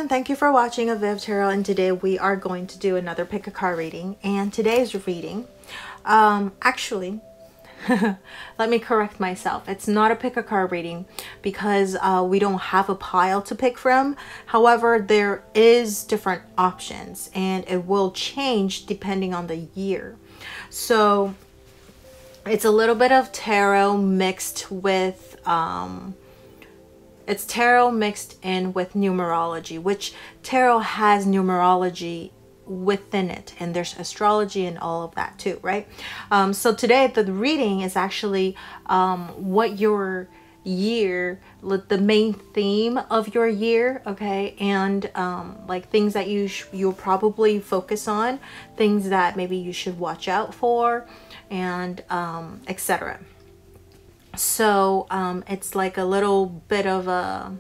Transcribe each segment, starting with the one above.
everyone, thank you for watching avivTarot, and today we are going to do another pick a card reading. And today's reading, actually, let me correct myself. It's not a pick a card reading because we don't have a pile to pick from. However, there is different options and it will change depending on the year. So it's a little bit of tarot mixed with it's tarot mixed in with numerology, which tarot has numerology within it, and there's astrology and all of that too, right? So today the reading is actually what your year, the main theme of your year, okay, and like things that you'll probably focus on, things that maybe you should watch out for, and etc. So it's like a little bit of a,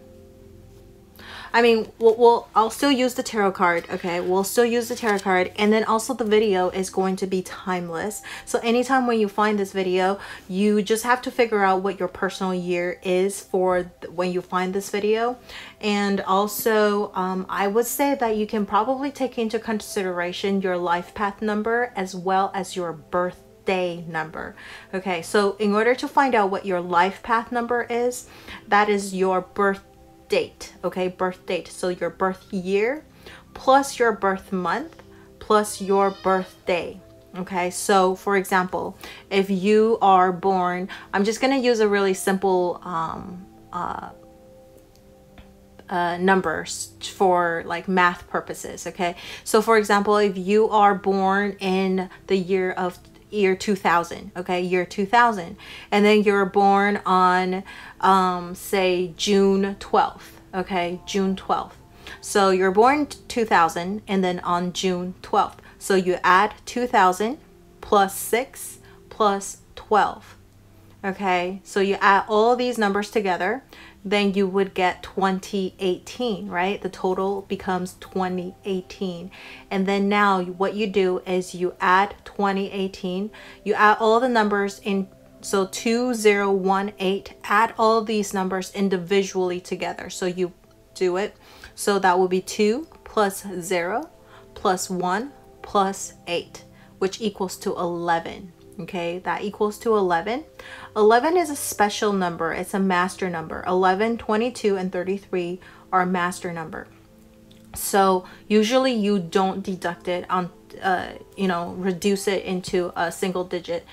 I mean, I'll still use the tarot card, okay? We'll still use the tarot card, and then also the video is going to be timeless. So anytime when you find this video, you just have to figure out what your personal year is for when you find this video. And also, I would say that you can probably take into consideration your life path number as well as your birthday number. Okay, so in order to find out what your life path number is, that is your birth date, okay, birth date. So your birth year plus your birth month plus your birthday. Okay, so for example, if you are born, I'm just gonna use a really simple numbers for like math purposes. Okay, so for example, if you are born in the year 2000, okay, year 2000, and then you're born on say June 12th, okay, June 12th. So you're born 2000 and then on June 12th. So you add 2000 plus 6 plus 12. Okay, so you add all these numbers together, then you would get 2018, right? The total becomes 2018. And then now what you do is you add 2018, you add all the numbers in, so 2018, add all these numbers individually together. So you do it. So that will be 2 plus 0 plus 1 plus 8, which equals to 11. Okay, that equals to 11. 11 is a special number. It's a master number. 11, 22, and 33 are a master number. So usually you don't deduct it on, you know, reduce it into a single digit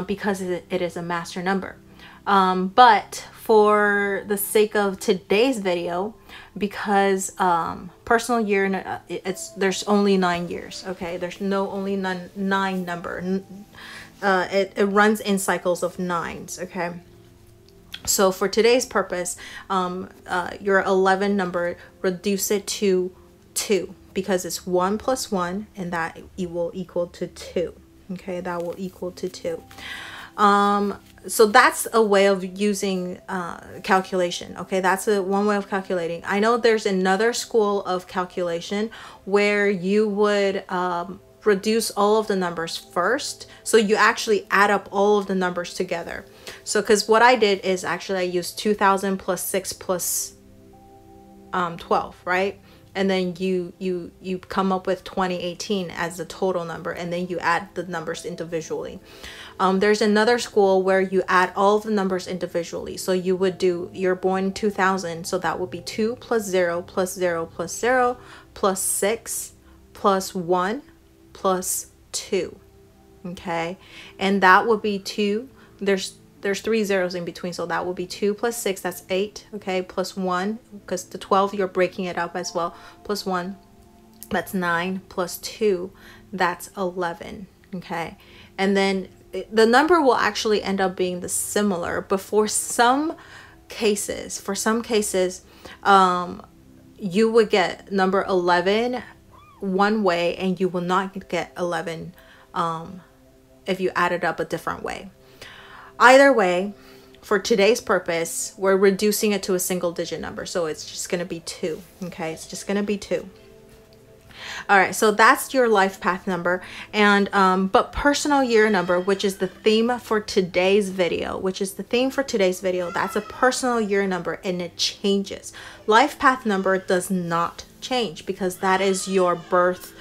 because it is a master number. But for the sake of today's video, because personal year, there's only 9 years. Okay, there's only nine number. It runs in cycles of 9s. Okay, so for today's purpose, your 11 number, reduce it to 2 because it's 1 plus 1, and that it will equal to 2. Okay, that will equal to 2. So that's a way of using calculation. Okay, that's one way of calculating. I know there's another school of calculation where you would reduce all of the numbers first, so you actually add up all of the numbers together. So because what I did is actually I used 2000 plus 6 plus 12, right? And then you come up with 2018 as the total number, and then you add the numbers individually. There's another school where you add all the numbers individually. So you would do, you're born 2000, so that would be 2 plus 0 plus 0 plus 0 plus 6 plus 1 plus 2. Okay, and that would be 2. There's 3 zeros in between, so that will be 2 plus 6, that's 8. Okay, plus 1, because the 12 you're breaking it up as well, plus 1, that's 9, plus 2, that's 11. Okay, and then the number will actually end up being the similar, but for some cases, you would get number 11 one way, and you will not get 11 if you add it up a different way. Either way, for today's purpose, we're reducing it to a single digit number, so it's just going to be 2. Okay, it's just going to be 2. All right, so that's your life path number, and but personal year number, which is the theme for today's video, that's a personal year number, and it changes. Life path number does not change because that is your birth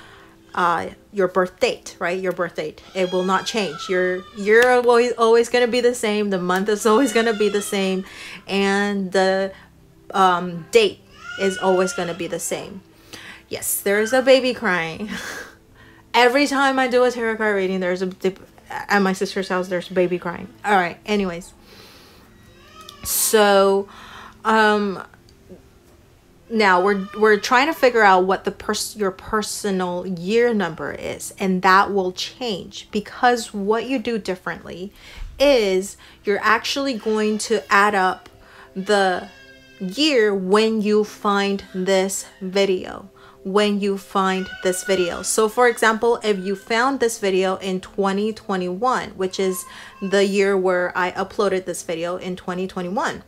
date, right? Your birth date. It will not change. Your year always going to be the same. The month is always going to be the same, and the date is always going to be the same. Yes, there's a baby crying. Every time I do a tarot card reading, at my sister's house, there's a baby crying. All right, anyways. So, now we're trying to figure out what your personal year number is, and that will change because what you do differently is you're actually going to add up the year when you find this video. So for example, if you found this video in 2021, which is the year where I uploaded this video in 2021,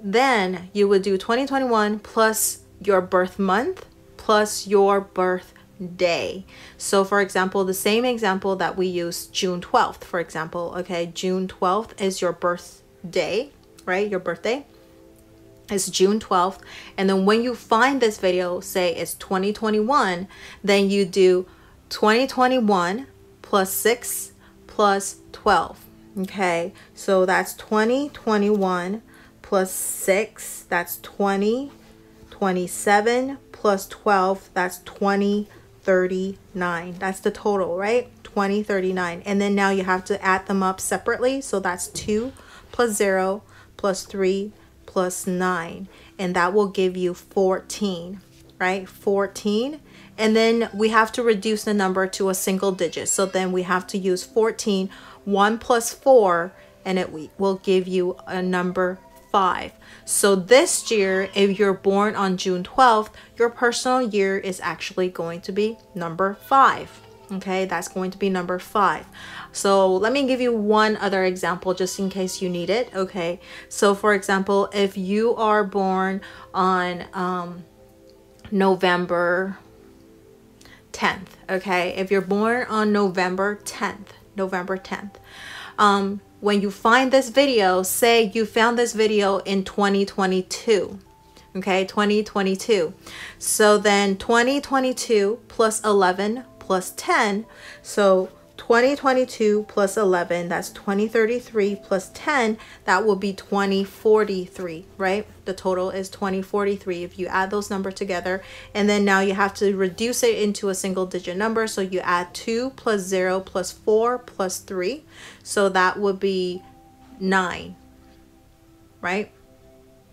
then you would do 2021 plus your birth month plus your birth day. So for example, the same example that we use, June 12th, for example, okay, June 12th is your birthday, right? Your birthday is June 12th. And then when you find this video, say it's 2021, then you do 2021 plus 6 plus 12. Okay, so that's 2021 plus 6, that's 20, 27 plus 12, that's 2039. That's the total, right? 2039. And then now you have to add them up separately. So that's 2 plus 0 plus 3 plus 9, and that will give you 14, right? 14. And then we have to reduce the number to a single digit. So then we have to use 14, 1 plus 4, and it will give you a number 5. So this year, if you're born on June 12th, your personal year is actually going to be number 5. Okay, that's going to be number 5. So let me give you one other example just in case you need it. Okay, so for example, if you are born on November 10th, okay, if you're born on November 10th, when you find this video, say you found this video in 2022, okay, 2022. So then 2022 plus 11 plus 10, so 2022 plus 11, that's 2033 plus 10, that will be 2043, right? The total is 2043 if you add those numbers together. And then now you have to reduce it into a single digit number. So you add 2 plus 0 plus 4 plus 3. So that would be 9, right?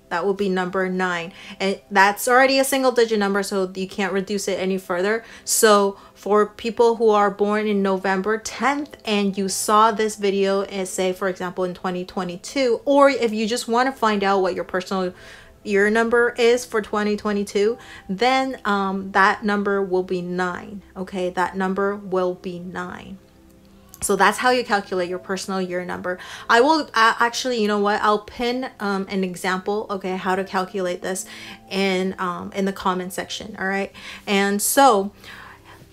That will be number 9. And that's already a single digit number, so you can't reduce it any further. So for people who are born in November 10th and you saw this video, and say, for example, in 2022, or if you just want to find out what your personal year number is for 2022, then that number will be 9. Okay, that number will be 9. So that's how you calculate your personal year number. I will actually, you know what, I'll pin an example, okay, how to calculate this in the comment section. All right, and so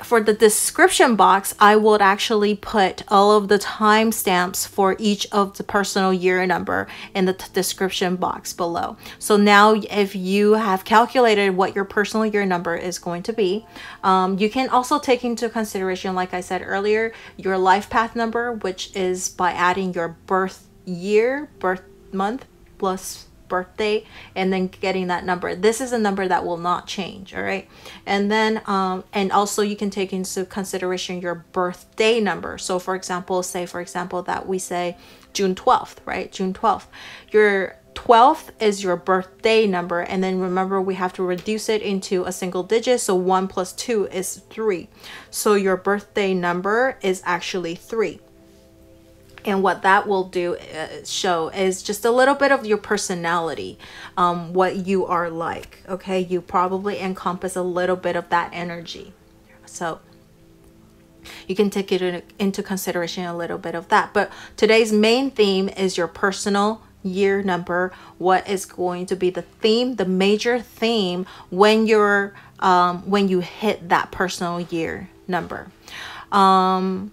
for the description box, I would actually put all of the timestamps for each of the personal year number in the description box below. So now if you have calculated what your personal year number is going to be, you can also take into consideration, like I said earlier, your life path number, which is by adding your birth year, birth month plus birthday, and then getting that number. This is a number that will not change. All right, and then and also you can take into consideration your birthday number. So for example, say for example that we say June 12th, right? June 12th, your 12th is your birthday number, and then remember we have to reduce it into a single digit, so 1 plus 2 is 3. So your birthday number is actually 3. And what that will do show is just a little bit of your personality, what you are like. Okay, you probably encompass a little bit of that energy. So you can take it into consideration a little bit of that. But today's main theme is your personal year number, what is going to be the theme, the major theme when you're when you hit that personal year number. So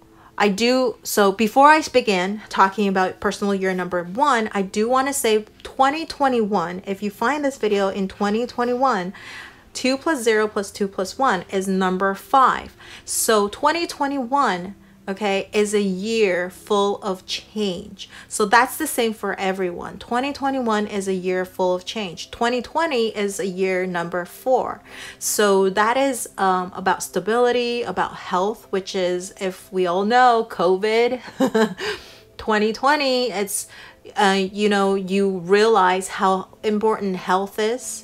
before I begin talking about personal year number 1, I do want to say 2021, if you find this video in 2021, 2 plus 0 plus 2 plus 1 is number 5. So 2021, okay, is a year full of change. So that's the same for everyone. 2021 is a year full of change. 2020 is a year number 4. So that is about stability, about health, which is, if we all know, COVID. 2020, it's you know, you realize how important health is,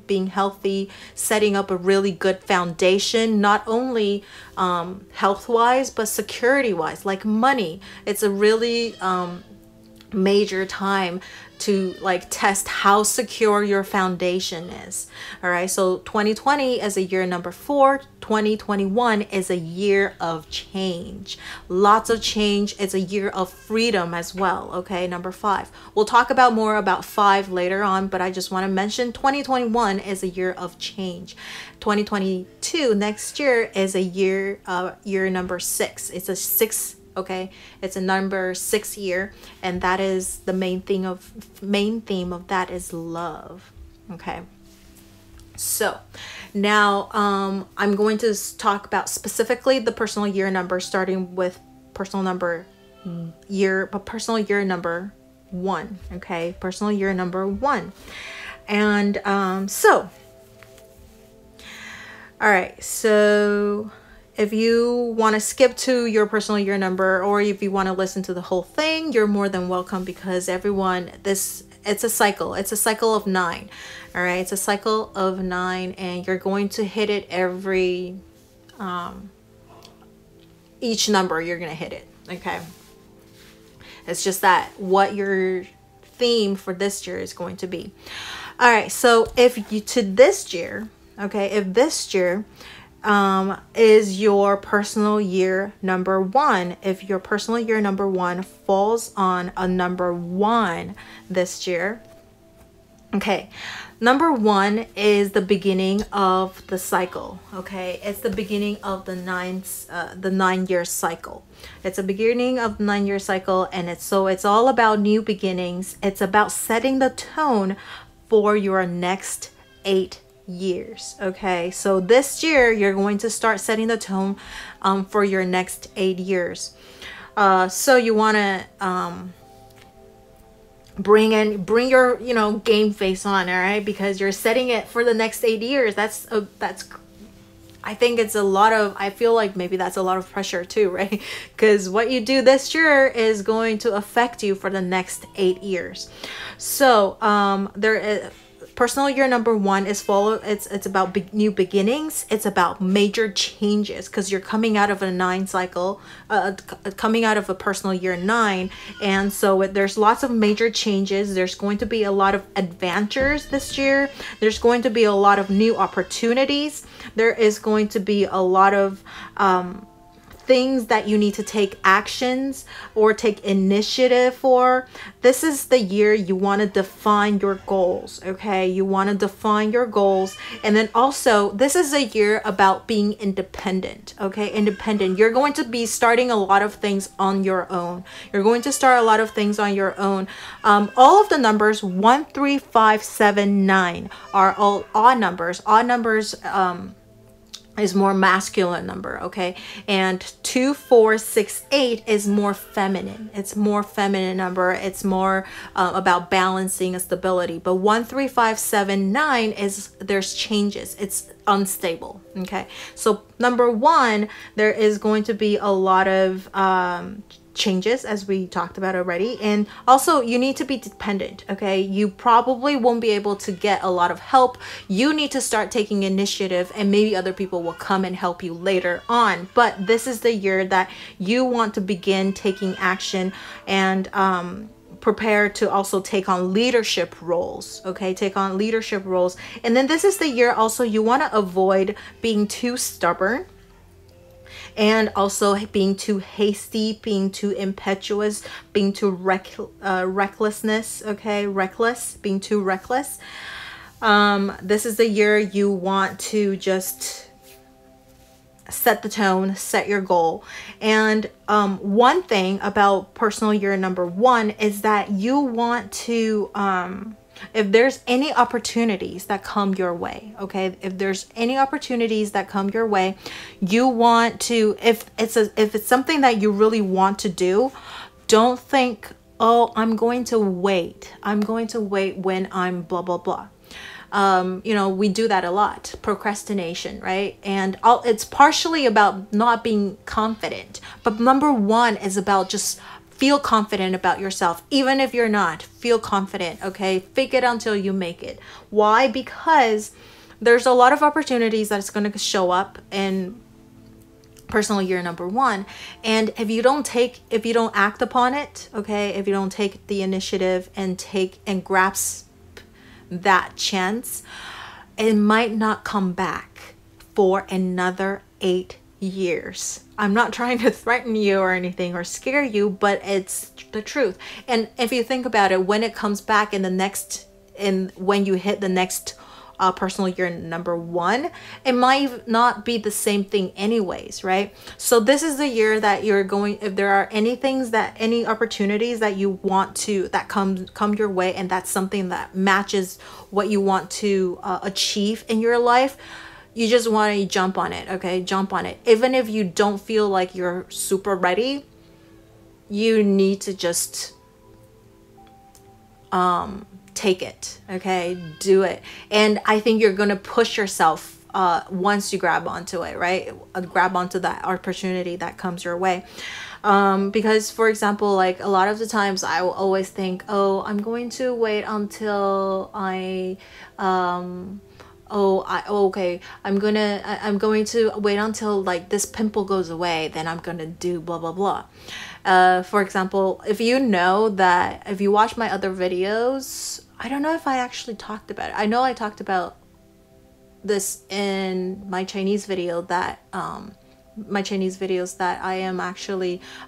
being healthy, setting up a really good foundation, not only health-wise, but security-wise, like money. It's a really major time to like test how secure your foundation is. All right, so 2020 is a year number 4. 2021 is a year of change, lots of change. It's a year of freedom as well. Okay, number 5. We'll talk about more about 5 later on, but I just want to mention 2021 is a year of change. 2022, next year, is a year number 6. It's a 6. Okay, it's a number 6 year, and that is the main theme of that is love. Okay, so now I'm going to talk about specifically the personal year number, starting with personal year number 1. Okay, personal year number 1. And so all right, so if you want to skip to your personal year number, or if you want to listen to the whole thing, you're more than welcome, because everyone, it's a cycle. It's a cycle of 9. All right, it's a cycle of 9, and you're going to hit it every each number you're going to hit it. Okay, it's just that what your theme for this year is going to be. All right, so if this year is your personal year number 1, if your personal year number 1 falls on a number 1 this year, okay, number 1 is the beginning of the cycle. Okay, it's the beginning of the 9-year cycle. It's a beginning of the 9-year cycle, and it's all about new beginnings. It's about setting the tone for your next 8 years. Okay, so this year you're going to start setting the tone for your next 8 years. So you want to bring your game face on, all right, because you're setting it for the next 8 years. I think it's a lot of, I feel like maybe that's a lot of pressure too, right? Because what you do this year is going to affect you for the next 8 years. So there is personal year number 1 is it's about new beginnings. It's about major changes, because you're coming out of a 9 cycle, coming out of a personal year 9, and so there's lots of major changes. There's going to be a lot of adventures this year. There's going to be a lot of new opportunities. There is going to be a lot of things that you need to take actions or take initiative for. This is the year you want to define your goals. Okay, you want to define your goals. And then also, this is a year about being independent. Okay, independent. You're going to be starting a lot of things on your own. You're going to start a lot of things on your own. All of the numbers 1, 3, 5, 7, 9 are all odd numbers. Odd numbers is more masculine number, okay, and 2, 4, 6, 8 is more feminine. It's more feminine number. It's more about balancing and stability. But 1, 3, 5, 7, 9 is, there's changes. It's unstable. Okay, so number 1, there is going to be a lot of changes, as we talked about already, and also you need to be dependent. Okay, you probably won't be able to get a lot of help. You need to start taking initiative, and maybe other people will come and help you later on, but this is the year that you want to begin taking action and prepare to also take on leadership roles. Okay, take on leadership roles. And then this is the year also you want to avoid being too stubborn. And also being too hasty, being too impetuous, being too recklessness, okay? Being too reckless. This is the year you want to just set the tone, set your goal. And one thing about personal year number 1 is that you want to, if there's any opportunities that come your way, okay, if there's any opportunities that come your way, you want to, if it's something that you really want to do, don't think, oh, I'm going to wait when I'm blah blah blah. You know, we do that a lot, procrastination, right? And it's partially about not being confident, but number 1 is about just feel confident about yourself. Even if you're not, feel confident, okay? Fake it until you make it. Why? Because there's a lot of opportunities that's going to show up in personal year number 1. And if you don't act upon it, okay? If you don't take the initiative and grasp that chance, it might not come back for another 8 years. I'm not trying to threaten you or anything or scare you, but it's the truth. And if you think about it, when it comes back when you hit the next personal year number 1, it might not be the same thing anyways, right? So this is the year that you're going, if there are any opportunities that you want to, that come your way, and that's something that matches what you want to achieve in your life, you just want to jump on it, okay? Jump on it. Even if you don't feel like you're super ready, you need to just take it, okay? Do it. And I think you're going to push yourself once you grab onto it, right? Grab onto that opportunity that comes your way. Because, for example, like a lot of the times I will always think, oh, I'm going to wait until I'm going to wait until like this pimple goes away, then I'm gonna do blah blah blah. For example, if you watch my other videos, I don't know if I actually talked about it. I know I talked about this in my Chinese video that I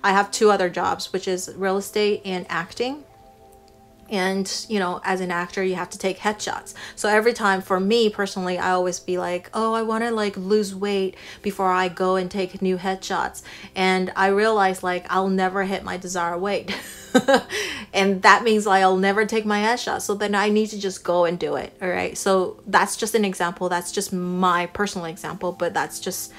have 2 other jobs, which is real estate and acting. And, you know, as an actor, you have to take headshots. So every time, for me personally, I always be like, oh, I want to like lose weight before I go and take new headshots. And I realize like I'll never hit my desired weight. And that means like I'll never take my headshot. So then I need to just go and do it. All right. So that's just an example. That's just my personal example. But that's just,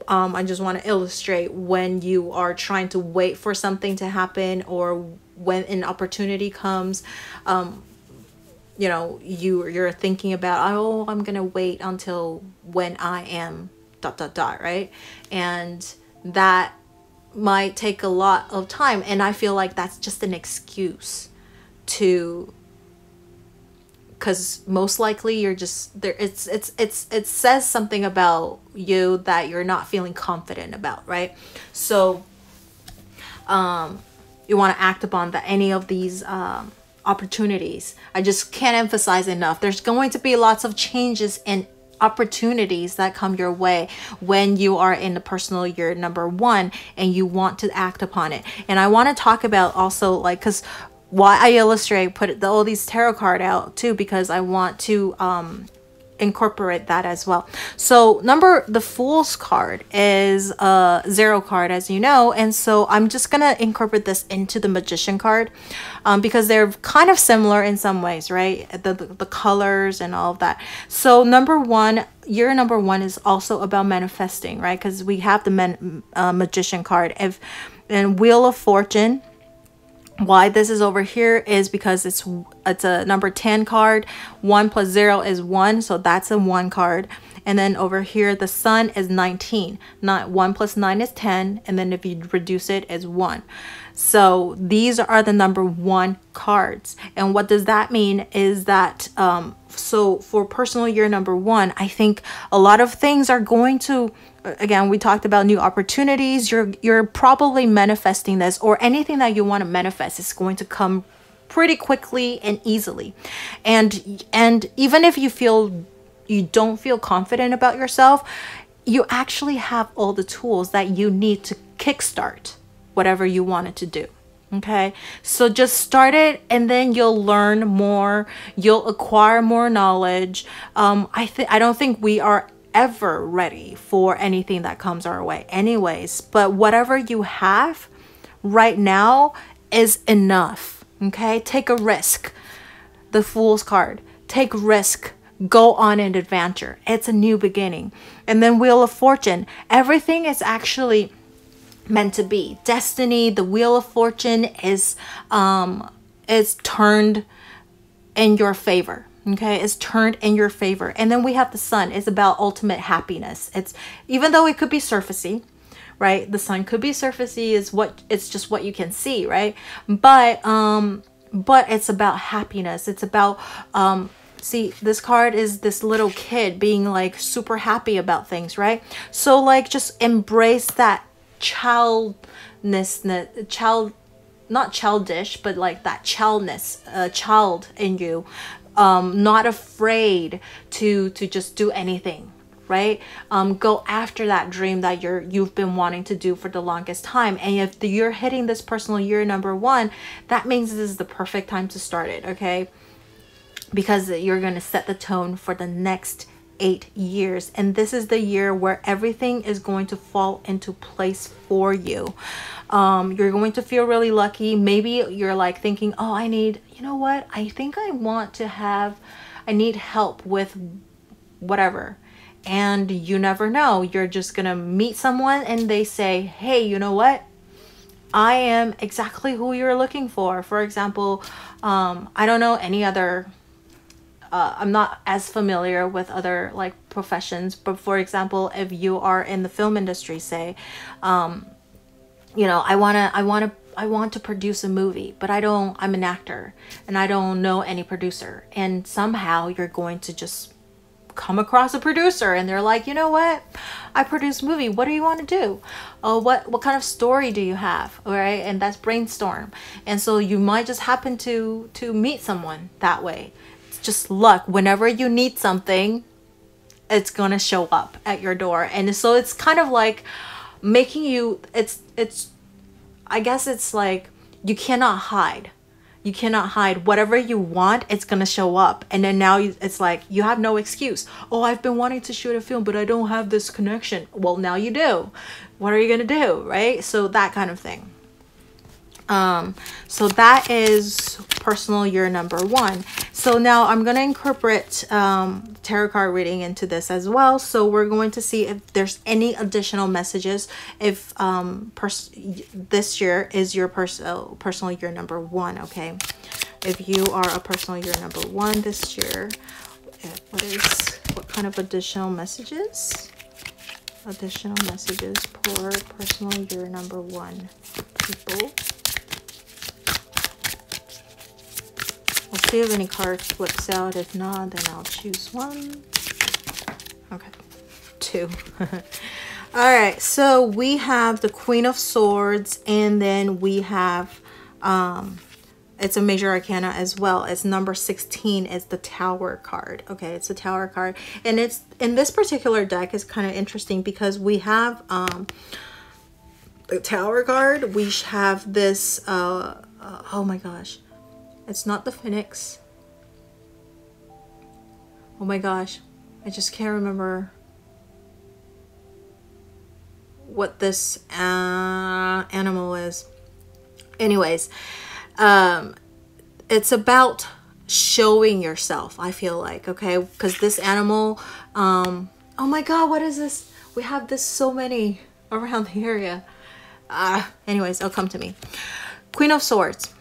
I just want to illustrate when you are trying to wait for something to happen, or when an opportunity comes, you know, you're thinking about, oh, I'm gonna wait until when I am ... right? And that might take a lot of time, and I feel like that's just an excuse to, because most likely you're just there, it says something about you that you're not feeling confident about, right? So you want to act upon any of these opportunities. I just can't emphasize enough. There's going to be lots of changes and opportunities that come your way when you are in the personal year number 1 and you want to act upon it. And I want to talk about also, like, because why I illustrate, put all these tarot card out too, because I want to incorporate that as well. So the Fool's card is a 0 card, as you know, and so I'm just gonna incorporate this into the Magician card, because they're kind of similar in some ways, right? The colors and all of that. So year number 1 is also about manifesting, right? Because we have the Magician card. And Wheel of Fortune, why this is over here is because it's a number 10 card. 1 plus 0 is 1, so that's a 1 card. And then over here, the Sun is 19. 1 plus 9 is 10, and then if you reduce it, is 1. So these are the number 1 cards. And what does that mean is that so for personal year number 1, I think a lot of things are going to, again, we talked about new opportunities. You're probably manifesting this, or anything that you want to manifest is going to come pretty quickly and easily. And even if you don't feel confident about yourself, you actually have all the tools that you need to kickstart whatever you wanted to do. Okay, so just start it, and then you'll learn more, you'll acquire more knowledge. I don't think we are ever ready for anything that comes our way anyways, but whatever you have right now is enough. Okay, take a risk. The Fool's card, take risk, go on an adventure. It's a new beginning. And then Wheel of Fortune, everything is actually meant to be. Destiny, the Wheel of Fortune is turned in your favor. Okay, it's turned in your favor. And then we have the Sun. It's about ultimate happiness. It's, even though it could be surfacey, right? The Sun could be surfacey, it's just what you can see, right? But it's about happiness. It's about see, this card is this little kid being like super happy about things, right? So like just embrace that not childish, but like that child in you, not afraid to just do anything, right? Go after that dream that you've been wanting to do for the longest time. And if you're hitting this personal year number 1, that means this is the perfect time to start it, okay? Because you're going to set the tone for the next 8 years, and this is the year where everything is going to fall into place for you. You're going to feel really lucky. Maybe you're like thinking, oh, you know what, I think I need help with whatever. And you never know, you're just gonna meet someone and they say, hey, you know what, I am exactly who you're looking for. For example, I don't know any other I'm not as familiar with other like professions, but for example, if you are in the film industry, say, you know, I want to produce a movie, but I'm an actor and I don't know any producer, and somehow you're going to just come across a producer and they're like, you know what, I produce a movie, what do you want to do? Oh, what kind of story do you have? All right, and that's brainstorm. And so you might just happen to meet someone that way. Just luck. Whenever you need something, it's gonna show up at your door. And so it's kind of like making you, I guess it's like you cannot hide whatever you want. It's gonna show up, and then now it's like you have no excuse. Oh, I've been wanting to shoot a film, but I don't have this connection. Well, now you do. What are you gonna do, right? So that kind of thing. So that is personal year number 1. So now I'm going to incorporate tarot card reading into this as well. So we're going to see if there's any additional messages if this year is your personal year number 1. Okay, if you are a personal year number 1 this year, what kind of additional messages for personal year number 1 people? I'll see if any card flips out. If not, then I'll choose one. Okay, 2. All right, so we have the Queen of Swords, and then we have it's a major arcana as well. It's number 16. It's the Tower card. Okay, it's a Tower card, and it's in this particular deck is kind of interesting because we have the Tower card. We have this oh my gosh, it's not the Phoenix. Oh my gosh, I just can't remember what this animal is. Anyways, it's about showing yourself, I feel like, okay? Because this animal, oh my god, what is this? We have this so many around the area. Anyways, it'll come to me. Queen of Swords.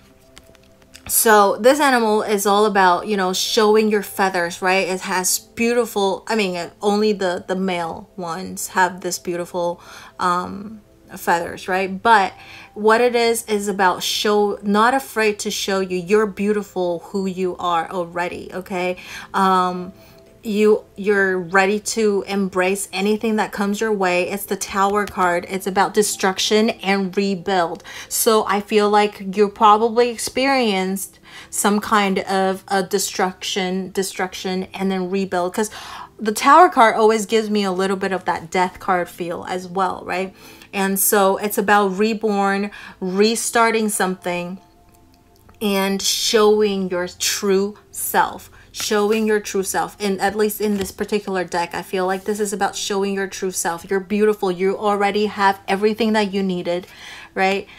So this animal is all about, you know, showing your feathers, right? It has beautiful, I mean, only the male ones have this beautiful feathers, right? But what it is about not afraid to show you're beautiful who you are already, okay? You're ready to embrace anything that comes your way. It's the Tower card. It's about destruction and rebuild. So I feel like you probably experienced some kind of a destruction and then rebuild, because the Tower card always gives me a little bit of that death card feel as well, right? And so it's about reborn, restarting something, and showing your true self. Showing your true self. And at least in this particular deck, I feel like this is about showing your true self. You're beautiful. You already have everything that you needed, right?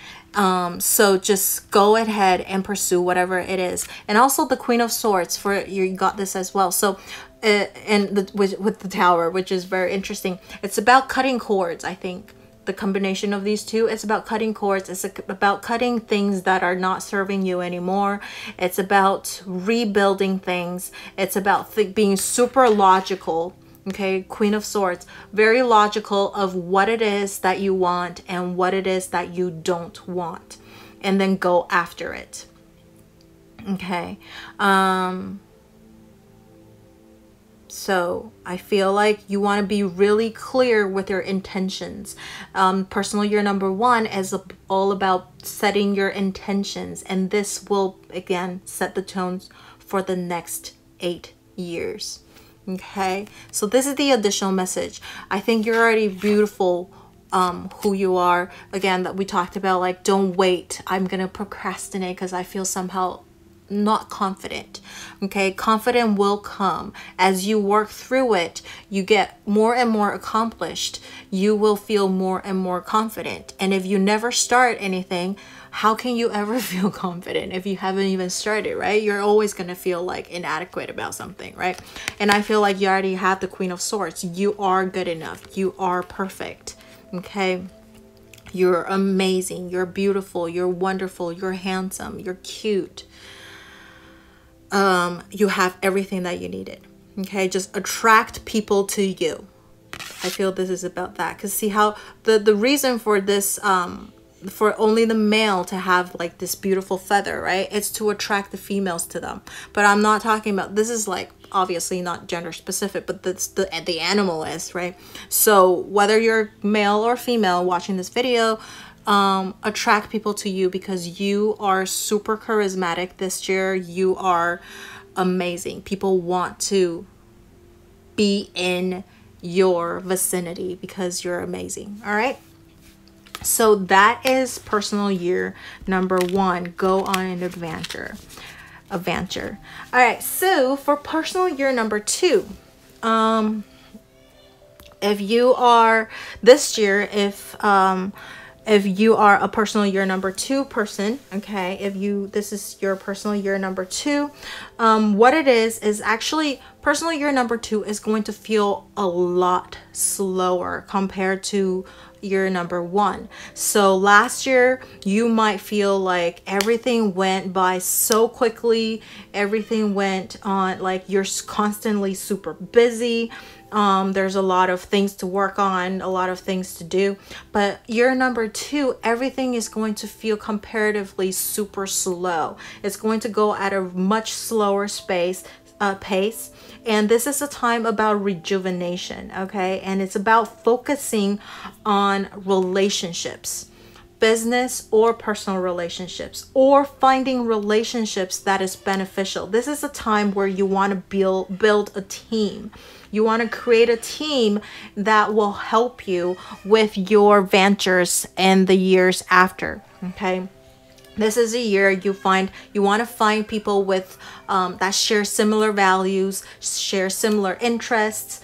So just go ahead and pursue whatever it is. And also the Queen of Swords, for you got this as well. So with the Tower, which is very interesting. It's about cutting cords, I think. The combination of these two, it's about cutting cords. It's about cutting things that are not serving you anymore. It's about rebuilding things. It's about being super logical. Okay, Queen of Swords, very logical of what it is that you want and what it is that you don't want, and then go after it. Okay. So I feel like you want to be really clear with your intentions. Personal year number 1 is all about setting your intentions. And this will, again, set the tones for the next 8 years. Okay. So this is the additional message. I think you're already beautiful who you are. Again, that we talked about, like, don't wait. I'm going to procrastinate because I feel somehow not confident. Okay, confident will come as you work through it. You get more and more accomplished. You will feel more and more confident. And if you never start anything, how can you ever feel confident if you haven't even started, right? You're always going to feel like inadequate about something, right? And I feel like you already have the Queen of Swords. You are good enough. You are perfect. Okay, you're amazing. You're beautiful. You're wonderful. You're handsome. You're cute. You have everything that you needed. Okay, just attract people to you. I feel this is about that, because see how the reason for this for only the male to have like this beautiful feather, right? It's to attract the females to them. But I'm not talking about, this is like obviously not gender specific, but that's the animal is, right? So whether you're male or female watching this video, attract people to you because you are super charismatic this year. You are amazing. People want to be in your vicinity because you're amazing. All right. So that is personal year number 1. Go on an adventure. All right. So for personal year number 2, if you are this year, if you are a personal year number 2 person, okay, this is your personal year number 2, what it is actually personal year number 2 is going to feel a lot slower compared to year number 1. So last year you might feel like everything went by so quickly, everything went on, like you're constantly super busy. There's a lot of things to work on, a lot of things to do. But year number 2, everything is going to feel comparatively super slow. It's going to go at a much slower pace. And this is a time about rejuvenation, okay? And it's about focusing on relationships, business or personal relationships, or finding relationships that is beneficial. This is a time where you want to build a team. You want to create a team that will help you with your ventures in the years after, okay? This is a year you want to find people with that share similar values, share similar interests,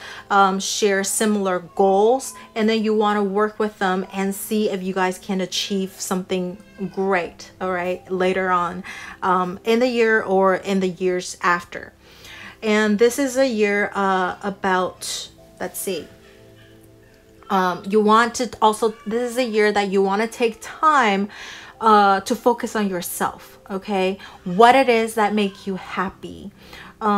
share similar goals, and then you want to work with them and see if you guys can achieve something great, all right, later on in the year or in the years after. And this is a year about, let's see, you want to also, this is a year that you want to take time to focus on yourself, okay? What it is that make you happy.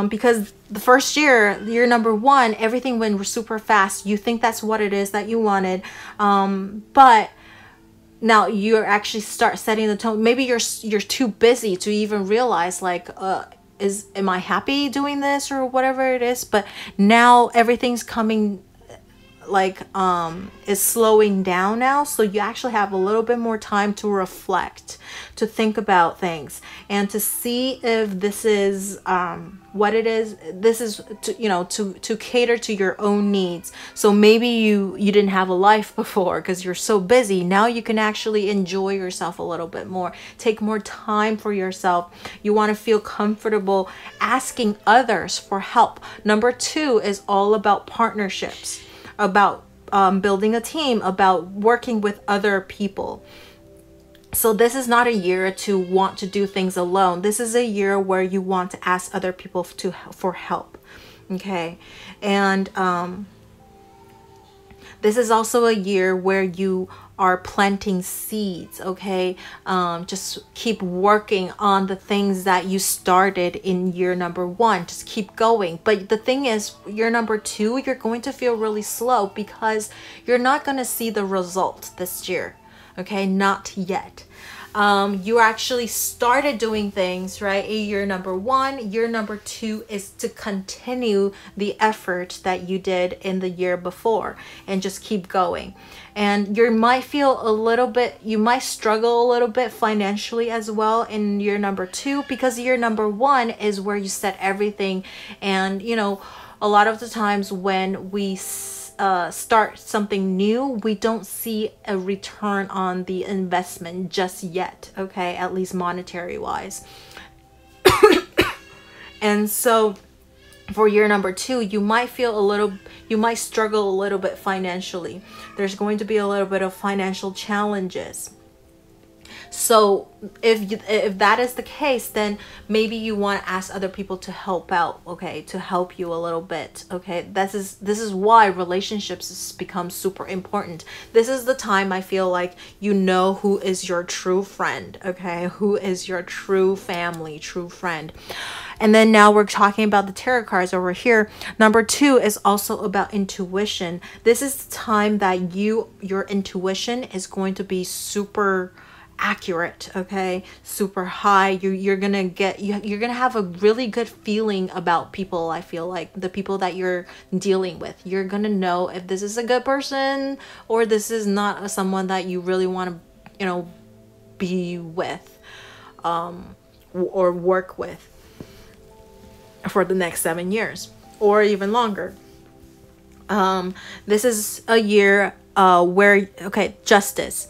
Because the first year number 1, everything went super fast. You think that's what it is that you wanted. But now you're actually start setting the tone. Maybe you're too busy to even realize like, am I happy doing this or whatever it is? But now everything's coming is slowing down now, so you actually have a little bit more time to reflect, to think about things, and to see if this is what it is. This is to cater to your own needs. So maybe you didn't have a life before because you're so busy. Now you can actually enjoy yourself a little bit more, take more time for yourself. You want to feel comfortable asking others for help. Number 2 is all about partnerships, about building a team, about working with other people. So this is not a year to want to do things alone. This is a year where you want to ask other people for help. Okay. And this is also a year where you are planting seeds. Okay. Just keep working on the things that you started in year number 1. Just keep going. But the thing is, year number 2, you're going to feel really slow because you're not going to see the result this year. Okay, not yet. You actually started doing things, right? In year number 1. Year number 2 is to continue the effort that you did in the year before and just keep going. And you might feel a little bit, you might struggle a little bit financially as well in year number 2, because year number 1 is where you set everything. And a lot of the times when we start something new, we don't see a return on the investment just yet, okay, at least monetary wise. And so for year number 2, you might struggle a little bit financially. There's going to be a little bit of financial challenges. So if that is the case, then maybe you want to ask other people to help out, okay, to help you a little bit, okay. This is why relationships become super important. This is the time I feel like who is your true friend, okay, who is your true family, true friend. And then now we're talking about the tarot cards over here. Number 2 is also about intuition. This is the time that your intuition is going to be super accurate, okay, super high. You're gonna have a really good feeling about people. I feel like the people that you're dealing with, you're gonna know if this is a good person or this is not someone that you really want to be with or work with for the next 7 years or even longer. This is a year where, okay, justice,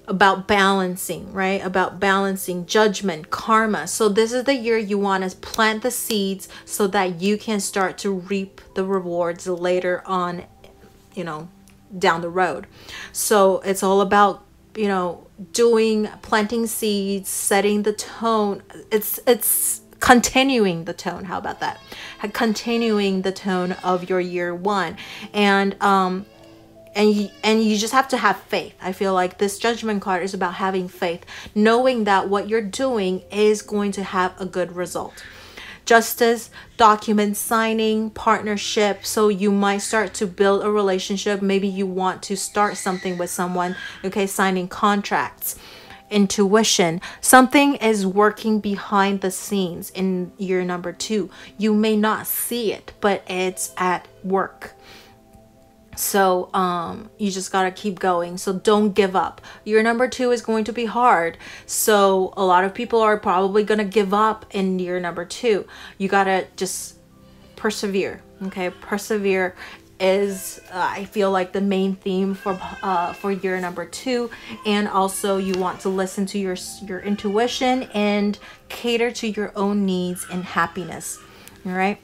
about balancing, right? About balancing judgment, karma. So this is the year you want to plant the seeds so that you can start to reap the rewards later on, down the road. So it's all about, planting seeds, setting the tone. It's continuing the tone. How about that? Continuing the tone of your year 1. And you just have to have faith. I feel like this judgment card is about having faith, knowing that what you're doing is going to have a good result. Justice, document signing, partnership. So you might start to build a relationship. Maybe you want to start something with someone, okay, signing contracts. Intuition, something is working behind the scenes in year number 2. You may not see it, but it's at work. So you just gotta keep going. So don't give up. Year number 2 is going to be hard. So a lot of people are probably gonna give up in year number 2. You gotta just persevere. Okay, persevere is I feel like the main theme for year number 2. And also you want to listen to your intuition and cater to your own needs and happiness. All right.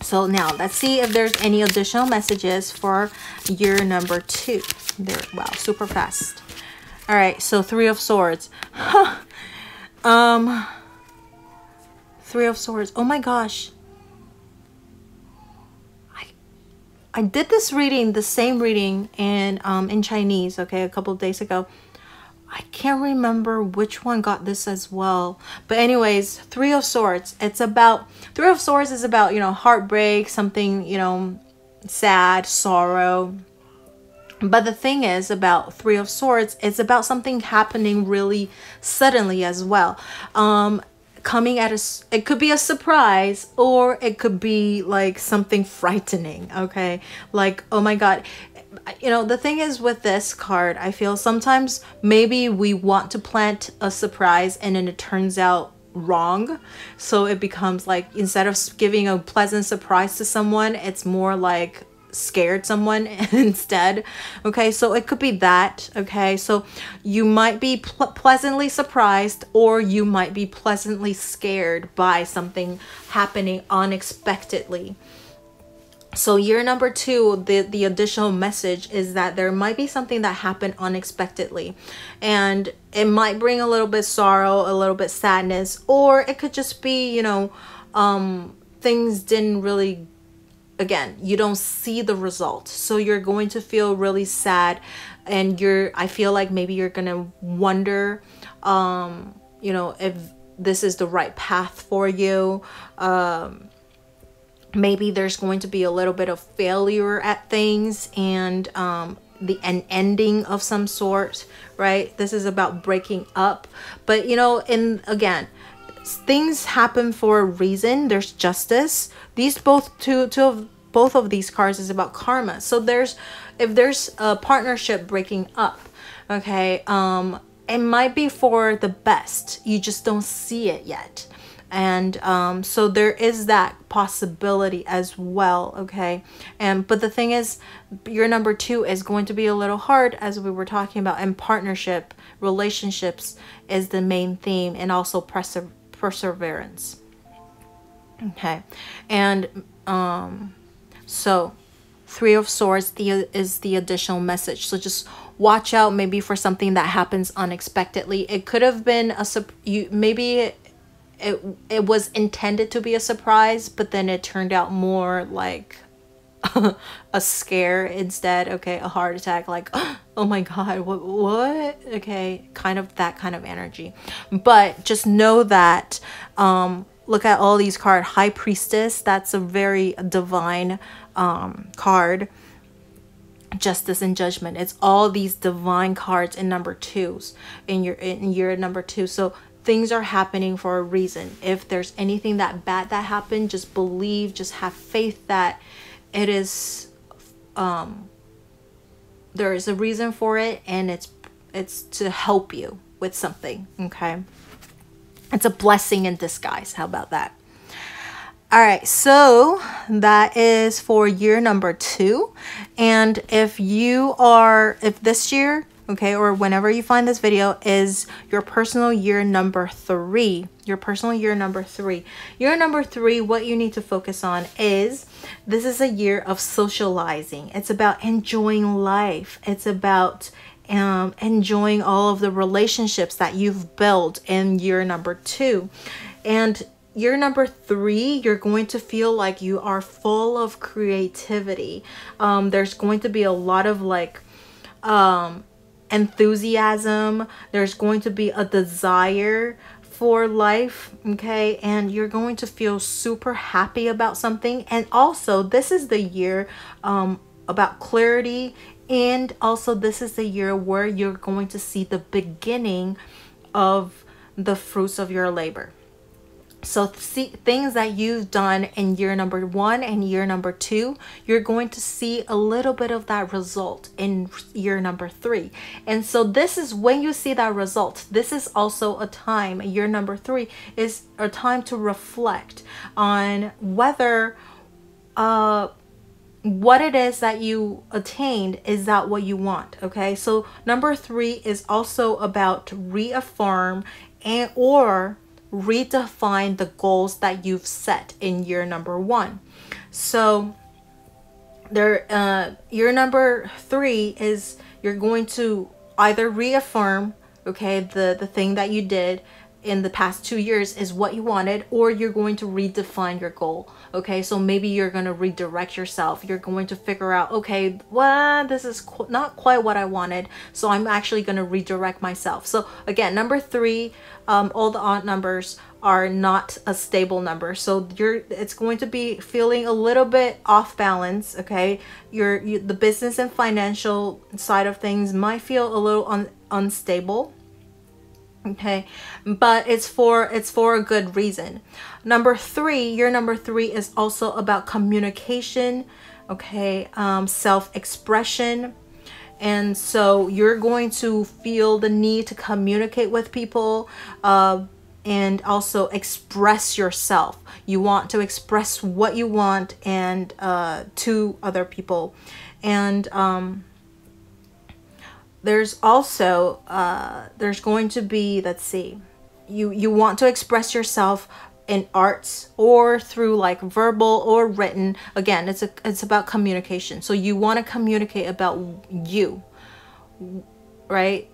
So now let's see if there's any additional messages for year number 2. There, wow, super fast. All right, so 3 of Swords. 3 of Swords. Oh my gosh. I did this reading, the same reading in Chinese, okay, a couple of days ago. I can't remember which one got this as well. But anyways, 3 of Swords. 3 of Swords is about, heartbreak, something, sad, sorrow. But the thing is about 3 of Swords, it's about something happening really suddenly as well. coming at it could be a surprise, or it could be like something frightening, okay? Like, oh my God. You know, the thing is with this card, I feel sometimes maybe we want to plant a surprise and then it turns out wrong. So it becomes like, instead of giving a pleasant surprise to someone, it's more like scared someone instead. Okay, so it could be that. Okay, so you might be pleasantly surprised, or you might be pleasantly scared by something happening unexpectedly. So year number 2, the additional message is that there might be something that happened unexpectedly, and it might bring a little bit sorrow, a little bit sadness, or it could just be, you know, things didn't really, again, you don't see the result. So you're going to feel really sad, and I feel like maybe you're going to wonder, you know, if this is the right path for you. Maybe there's going to be a little bit of failure at things, and an ending of some sort, right? This is about breaking up. But, you know, again, things happen for a reason. There's justice. These both of these cards is about karma. So if there's a partnership breaking up, okay, it might be for the best. You just don't see it yet. And so there is that possibility as well, okay? But the thing is, your number 2 is going to be a little hard, as we were talking about, and partnership, relationships is the main theme, and also perseverance. Okay, and so 3 of Swords is the additional message. So just watch out maybe for something that happens unexpectedly. It could have been maybe it was intended to be a surprise, but then it turned out more like a scare instead. Okay, a heart attack, like, oh my God, what? Okay, kind of that kind of energy. But just know that, look at all these cards. High Priestess, that's a very divine card. Justice and Judgment, it's all these divine cards in number 2s in year number 2. So things are happening for a reason. If there's anything that bad that happened, just believe, just have faith that it is, there is a reason for it, and it's to help you with something, okay? It's a blessing in disguise. How about that? All right, so that is for year number 2. And if this year, okay, or whenever you find this video, is your personal year number 3, your personal year number 3. Year number 3, what you need to focus on is, this is a year of socializing. It's about enjoying life. It's about enjoying all of the relationships that you've built in year number 2. And year number 3, you're going to feel like you are full of creativity. There's going to be a lot of like enthusiasm. There's going to be a desire for life, okay? And you're going to feel super happy about something. And also, this is the year about clarity, and also this is the year where you're going to see the beginning of the fruits of your labor. So see, things that you've done in year number 1 and year number 2, you're going to see a little bit of that result in year number 3. And so this is when you see that result. This is also a time, year number 3 is a time to reflect on whether what it is that you attained, is that what you want, okay? So number 3 is also about to reaffirm or redefine the goals that you've set in year number 1. So year number 3 is, you're going to either reaffirm, okay, the thing that you did in the past 2 years is what you wanted, or you're going to redefine your goal, okay? So maybe you're going to redirect yourself. You're going to figure out, okay, well, this is not quite what I wanted, so I'm actually going to redirect myself. So again, number 3, all the odd numbers are not a stable number, so it's going to be feeling a little bit off balance, okay? The business and financial side of things might feel a little unstable. Okay, but it's for a good reason. Number 3, year number 3 is also about communication, okay, self-expression. And so you're going to feel the need to communicate with people, and also express yourself. You want to express what you want and to other people. And there's also there's going to be, let's see, you want to express yourself in arts or through like verbal or written. Again, it's about communication. So you want to communicate about you, right?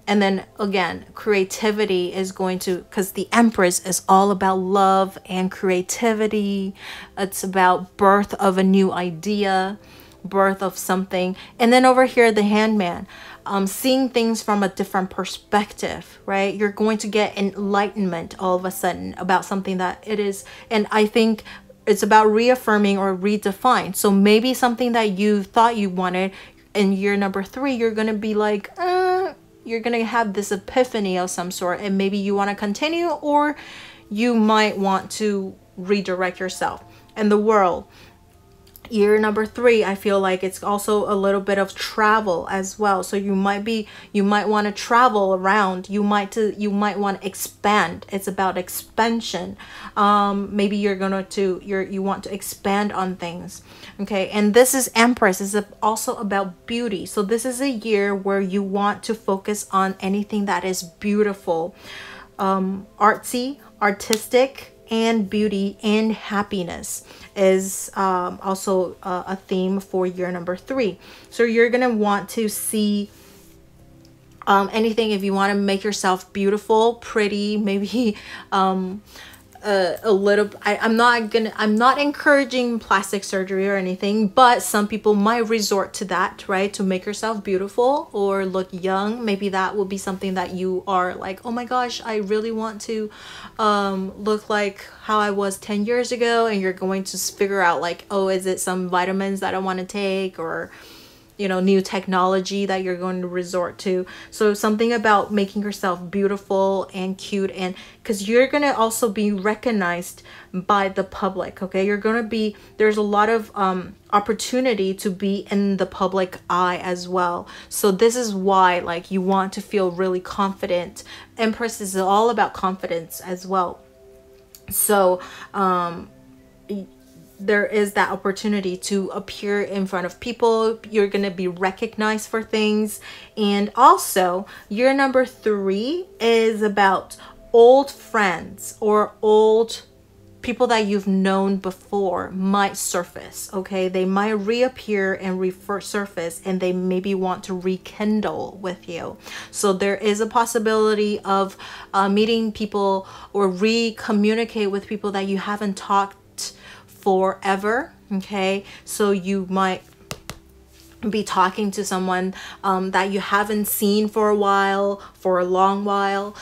And then again, creativity is going to, because the Empress is all about love and creativity. It's about birth of a new idea, birth of something. And then over here, the Hangman, seeing things from a different perspective, right? You're going to get enlightenment all of a sudden about something that it is. And I think it's about reaffirming or redefine. So maybe something that you thought you wanted in year number 3, you're going to be like, you're going to have this epiphany of some sort, and maybe you want to continue, or you might want to redirect yourself. And the World, year number 3, I feel like it's also a little bit of travel as well. So you might want to travel around. You might want to expand. It's about expansion. Maybe you want to expand on things. Okay, and this is Empress. Is also about beauty. So this is a year where you want to focus on anything that is beautiful, artsy, artistic, and beauty and happiness is also a theme for year number 3. So you're gonna want to see anything. If you want to make yourself beautiful, pretty, maybe a little, I'm not encouraging plastic surgery or anything, but some people might resort to that, right? To make yourself beautiful or look young. Maybe that will be something that you are like, oh my gosh, I really want to look like how I was 10 years ago. And you're going to figure out like, oh, is it some vitamins that I want to take, or new technology that you're going to resort to. So something about making yourself beautiful and cute, and because you're going to also be recognized by the public. Okay, there's a lot of opportunity to be in the public eye as well. So this is why like you want to feel really confident. Empress is all about confidence as well. So there is that opportunity to appear in front of people. You're going to be recognized for things. And also year number 3 is about old friends or old people that you've known before might surface. Okay, they might reappear and resurface, and they maybe want to rekindle with you. So there is a possibility of meeting people or re-communicate with people that you haven't talked forever. Okay, so you might be talking to someone that you haven't seen for a long while,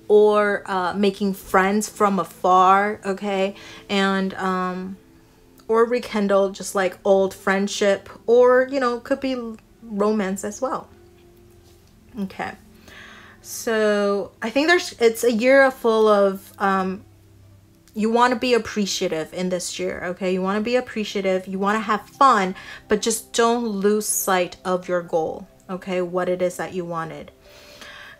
or making friends from afar. Okay, and or rekindle just like old friendship, or could be romance as well. Okay, so I think it's a year full of you want to be appreciative in this year. Okay, you want to be appreciative, you want to have fun, but just don't lose sight of your goal. Okay, what it is that you wanted,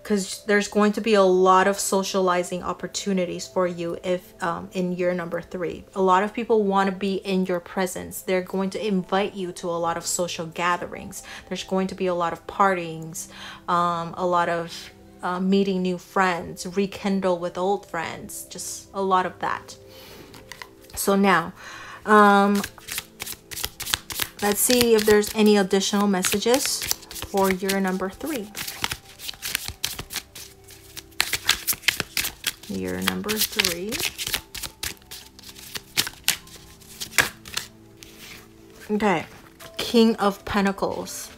because there's going to be a lot of socializing opportunities for you if in year number 3. A lot of people want to be in your presence. They're going to invite you to a lot of social gatherings. There's going to be a lot of partings, a lot of meeting new friends, rekindle with old friends, just a lot of that. So now let's see if there's any additional messages for year number 3. Year number 3. Okay, King of Pentacles.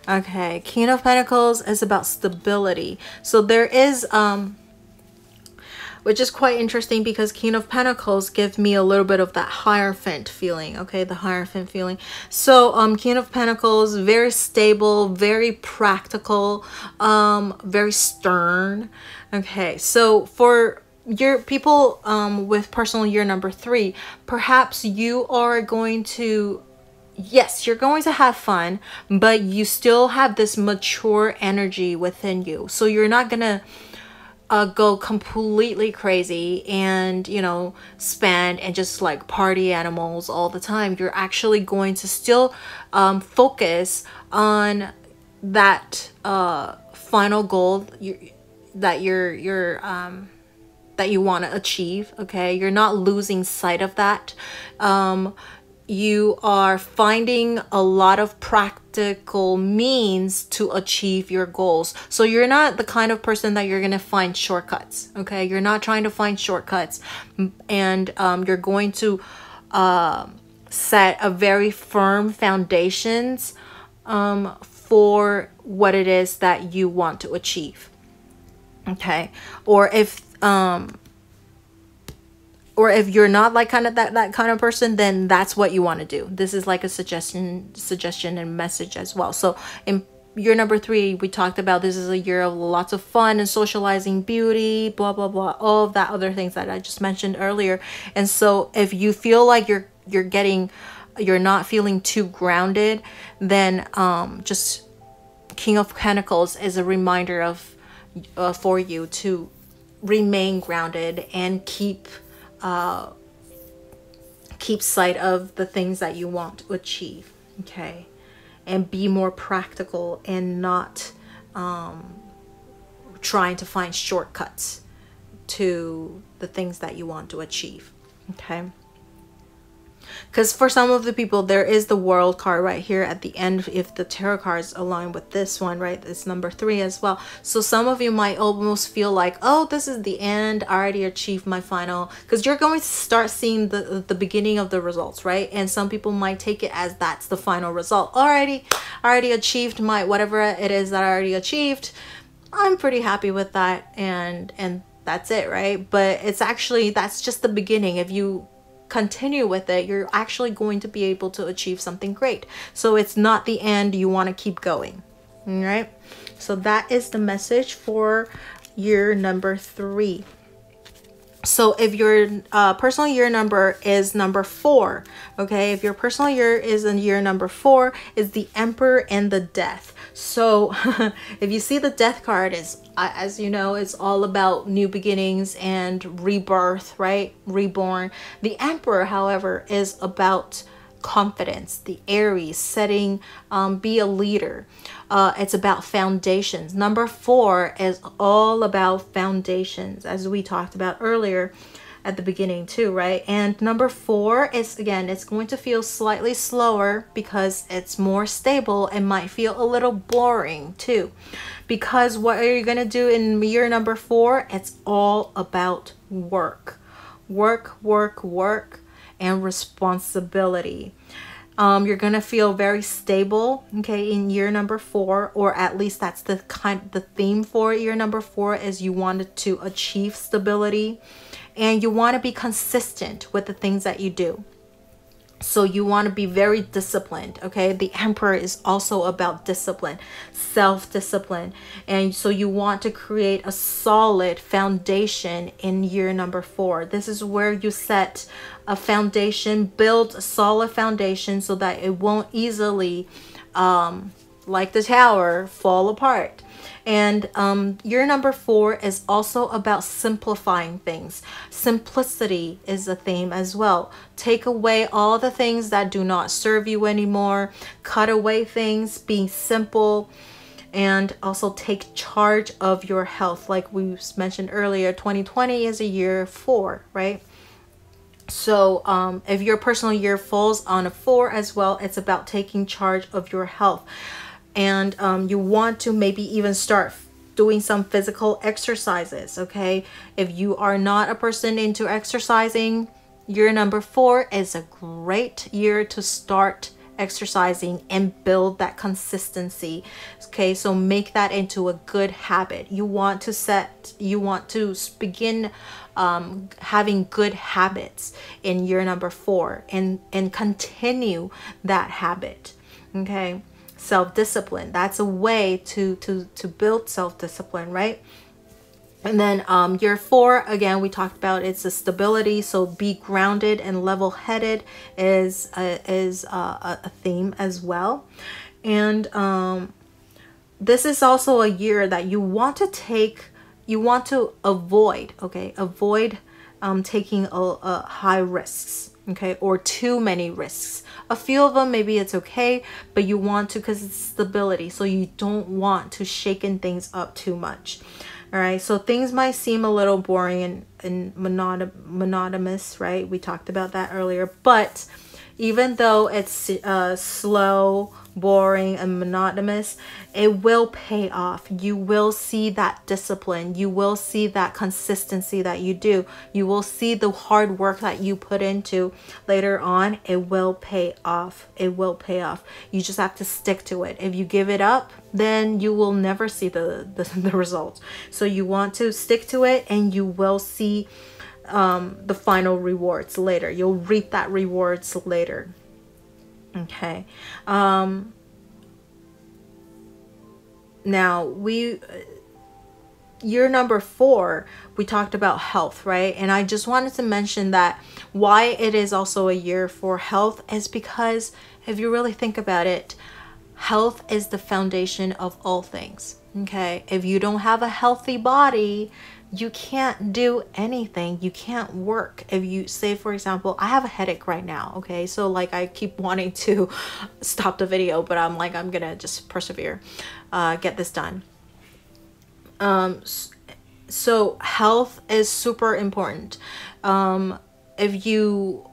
Okay, King of Pentacles is about stability. So there is which is quite interesting because King of Pentacles gives me a little bit of that Hierophant feeling, okay, the Hierophant feeling. So King of Pentacles, very stable, very practical, very stern. Okay, so for your people with personal year number 3, perhaps you are going to, yes, you're going to have fun, but you still have this mature energy within you. So you're not gonna go completely crazy and, you know, spend and just like party animals all the time. You're actually going to still focus on that final goal that you want to achieve. Okay, you're not losing sight of that. You are finding a lot of practical means to achieve your goals. So you're not the kind of person that you're going to find shortcuts. Okay, you're not trying to find shortcuts, and you're going to set a very firm foundations for what it is that you want to achieve. Okay, or if you're not like kind of that kind of person, then that's what you want to do. This is like a suggestion and message as well. So in year number 3, we talked about this is a year of lots of fun and socializing, beauty, blah blah blah, all of that other things that I just mentioned earlier. And so if you feel like you're not feeling too grounded, then just King of Pentacles is a reminder of for you to remain grounded and keep sight of the things that you want to achieve. Okay, and be more practical and not trying to find shortcuts to the things that you want to achieve. Okay, because for some of the people, there is the World card right here at the end, if the tarot cards align with this one, right? It's number 3 as well. So some of you might almost feel like, oh, this is the end, I already achieved my final, because you're going to start seeing the beginning of the results, right? And some people might take it as that's the final result. I already achieved my whatever it is that I already achieved. I'm pretty happy with that, and that's it, right? But it's actually, that's just the beginning. If you continue with it, you're actually going to be able to achieve something great. So it's not the end, you want to keep going. All right, so that is the message for year number 3. So if your personal year number is number 4, okay, if your personal year is in year number 4, is the Emperor and the Death. So if you see the Death card, is as you know, it's all about new beginnings and rebirth, right? Reborn. The Emperor, however, is about confidence, the Aries, setting, be a leader. It's about foundations. Number 4 is all about foundations, as we talked about earlier at the beginning too, right? And number 4 is, again, it's going to feel slightly slower because it's more stable and might feel a little boring too. Because what are you going to do in year number 4? It's all about work. Work, work, work, and responsibility. You're gonna feel very stable, okay, in year number 4, or at least that's the theme for year number 4, is you wanted to achieve stability and you want to be consistent with the things that you do. So you want to be very disciplined, okay? The Emperor is also about discipline, self-discipline. And so you want to create a solid foundation in year number 4. This is where you set a foundation, build a solid foundation so that it won't easily, like the tower, fall apart. And year number 4 is also about simplifying things. Simplicity is a theme as well. Take away all the things that do not serve you anymore. Cut away things, be simple, and also take charge of your health. Like we mentioned earlier, 2020 is a year 4, right? So if your personal year falls on a 4 as well, it's about taking charge of your health. And you want to maybe even start doing some physical exercises, okay? If you are not a person into exercising, year number 4 is a great year to start exercising and build that consistency. Okay, so make that into a good habit. You want to begin having good habits in year number 4 and continue that habit. Okay, self-discipline, that's a way to build self-discipline, right? And then year 4, again, we talked about it's a stability. So be grounded and level-headed is a theme as well. And this is also a year that you want to avoid, okay? Avoid taking a high risks, okay? Or too many risks. A few of them, maybe it's okay, but you want to, because it's stability. So you don't want to shaken things up too much. All right, so things might seem a little boring and monotonous, right? We talked about that earlier, but even though it's slow, boring, and monotonous, it will pay off. You will see that discipline. You will see that consistency that you do. You will see the hard work that you put into later on. It will pay off. It will pay off. You just have to stick to it. If you give it up, then you will never see the results. So you want to stick to it, and you will see the final rewards later. You'll reap that rewards later. Okay. Now year number 4, we talked about health, right? And I just wanted to mention that why it is also a year for health is because if you really think about it, health is the foundation of all things. Okay. If you don't have a healthy body, you can't do anything. You can't work. If you say, for example, I have a headache right now. Okay. So like I keep wanting to stop the video, but I'm like, I'm going to just persevere, get this done. So health is super important. If you,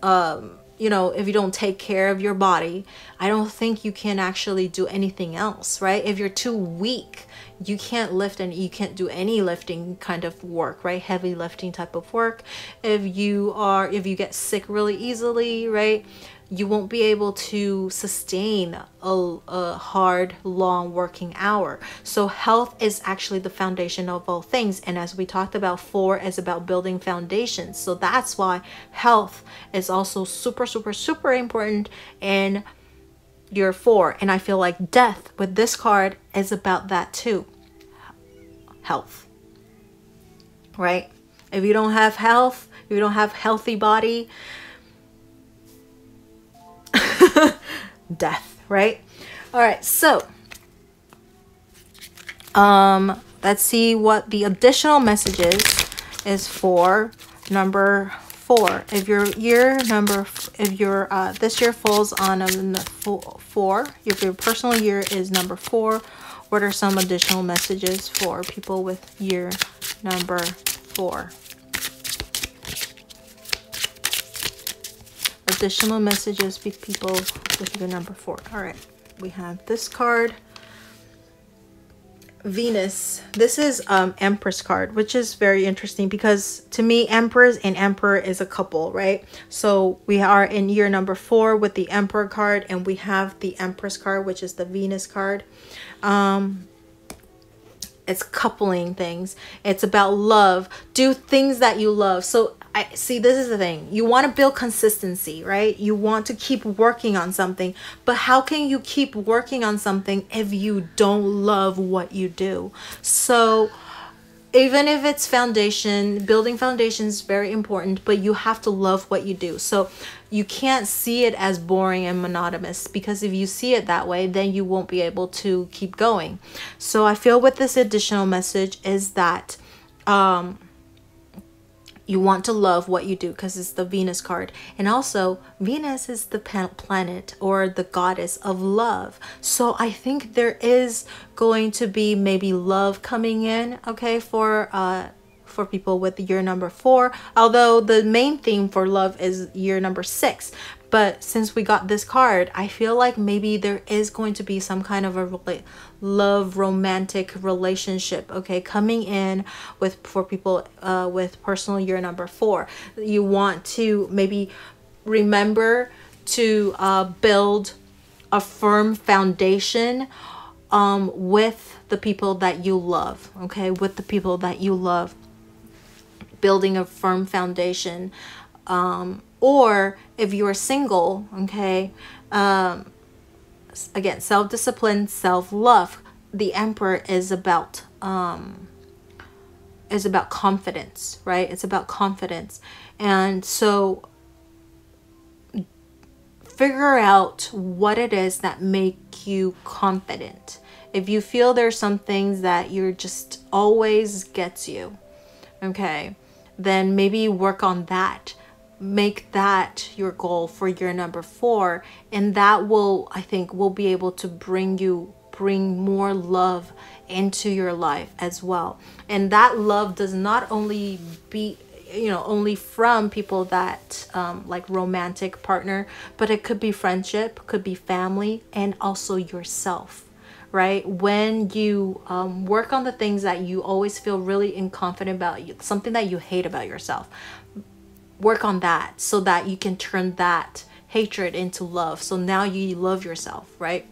if you don't take care of your body, I don't think you can actually do anything else, right? If you're too weak, you can't lift and you can't do any lifting kind of work, right? Heavy lifting type of work. If you get sick really easily, right? You won't be able to sustain a hard, long working hour. So health is actually the foundation of all things. And as we talked about, 4 is about building foundations. So that's why health is also super, super, super important in year 4. And I feel like death with this card is about that too. Health, right? If you don't have health, if you don't have healthy body, death, right? All right, so let's see what the additional messages is for number 4. If your year number, this year falls on 4, if your personal year is number 4, what are some additional messages for people with year number 4? Additional messages for people with year number 4. All right, we have this card, Venus. This is Empress card, which is very interesting because to me, Empress and Emperor is a couple, right? So we are in year number 4 with the Emperor card, and we have the Empress card, which is the Venus card. It's coupling things. It's about love. Do things that you love. So I see, this is the thing. You want to build consistency, right? You want to keep working on something, but how can you keep working on something if you don't love what you do? So even if it's foundation, building foundation is very important, but you have to love what you do. So you can't see it as boring and monotonous, because if you see it that way, then you won't be able to keep going. So I feel with this additional message is that you want to love what you do, because it's the Venus card. And also Venus is the planet or the goddess of love. So I think there is going to be maybe love coming in, okay, for people with year number 4, although the main theme for love is year number 6. But since we got this card, I feel like maybe there is going to be some kind of a love romantic relationship, okay, coming in for people with personal year number 4. You want to maybe remember to build a firm foundation with the people that you love, okay? With the people that you love, building a firm foundation. Or if you're single, okay, again, self-discipline, self-love. The Emperor is about confidence, right? It's about confidence. And so figure out what it is that make you confident. If you feel there's some things that you're just always gets you, okay, then maybe work on that. Make that your goal for year number 4, and that will, I think, will be able to bring more love into your life as well. And that love does not only be, you know, only from people that like romantic partner, but it could be friendship, could be family, and also yourself, right? When you work on the things that you always feel really inconfident about, something that you hate about yourself, work on that so that you can turn that hatred into love. So now you love yourself, right?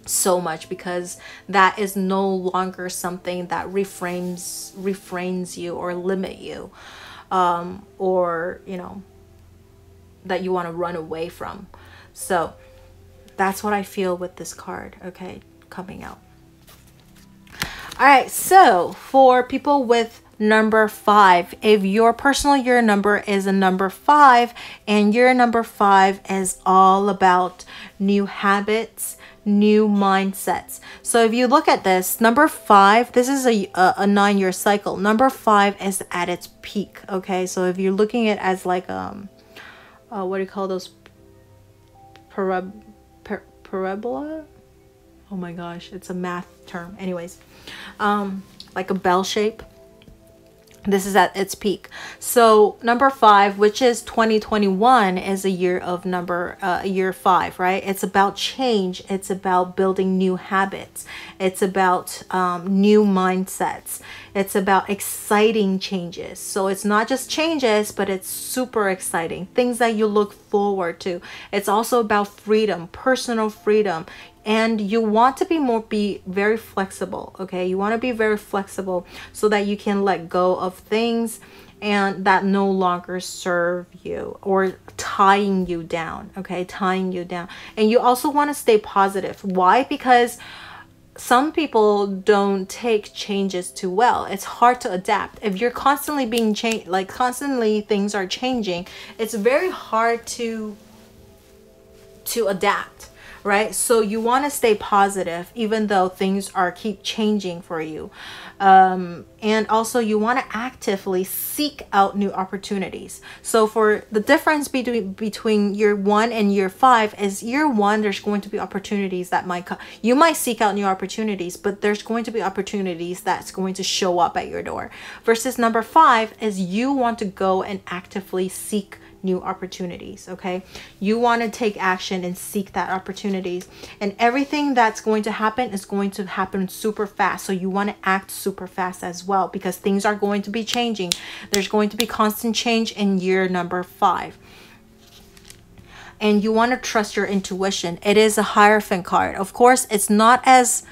So much, because that is no longer something that refrains you or limit you, or, you know, that you want to run away from. So that's what I feel with this card, okay, coming out. All right, so for people with number 5, if your personal year number is a number 5, and year number 5 is all about new habits, new mindsets. So if you look at this, number 5, this is a 9-year cycle. Number 5 is at its peak, okay? So if you're looking at it as like what do you call those, parabola? Oh my gosh, it's a math term. Anyways, like a bell shape. This is at its peak. So number 5, which is 2021, is a year of year 5, right? It's about change. It's about building new habits. It's about new mindsets. It's about exciting changes. So it's not just changes, but it's super exciting. Things that you look forward to. It's also about freedom, personal freedom. And you want to be very flexible, okay? You want to be very flexible so that you can let go of things and that no longer serve you or tying you down, okay? Tying you down. And you also want to stay positive. Why? Because some people don't take changes too well. It's hard to adapt. If you're constantly being changed, like constantly things are changing, it's very hard to adapt. Right? So you want to stay positive even though things keep changing for you. And also you want to actively seek out new opportunities. So for the difference between year 1 and year 5 is year 1, there's going to be opportunities that might come. You might seek out new opportunities, but there's going to be opportunities that's going to show up at your door. Versus number 5 is you want to go and actively seek new opportunities, okay? You want to take action and seek that opportunities, and everything that's going to happen is going to happen super fast. So you want to act super fast as well, because things are going to be changing. There's going to be constant change in year number 5. And you want to trust your intuition. It is a Hierophant card. Of course, it's not as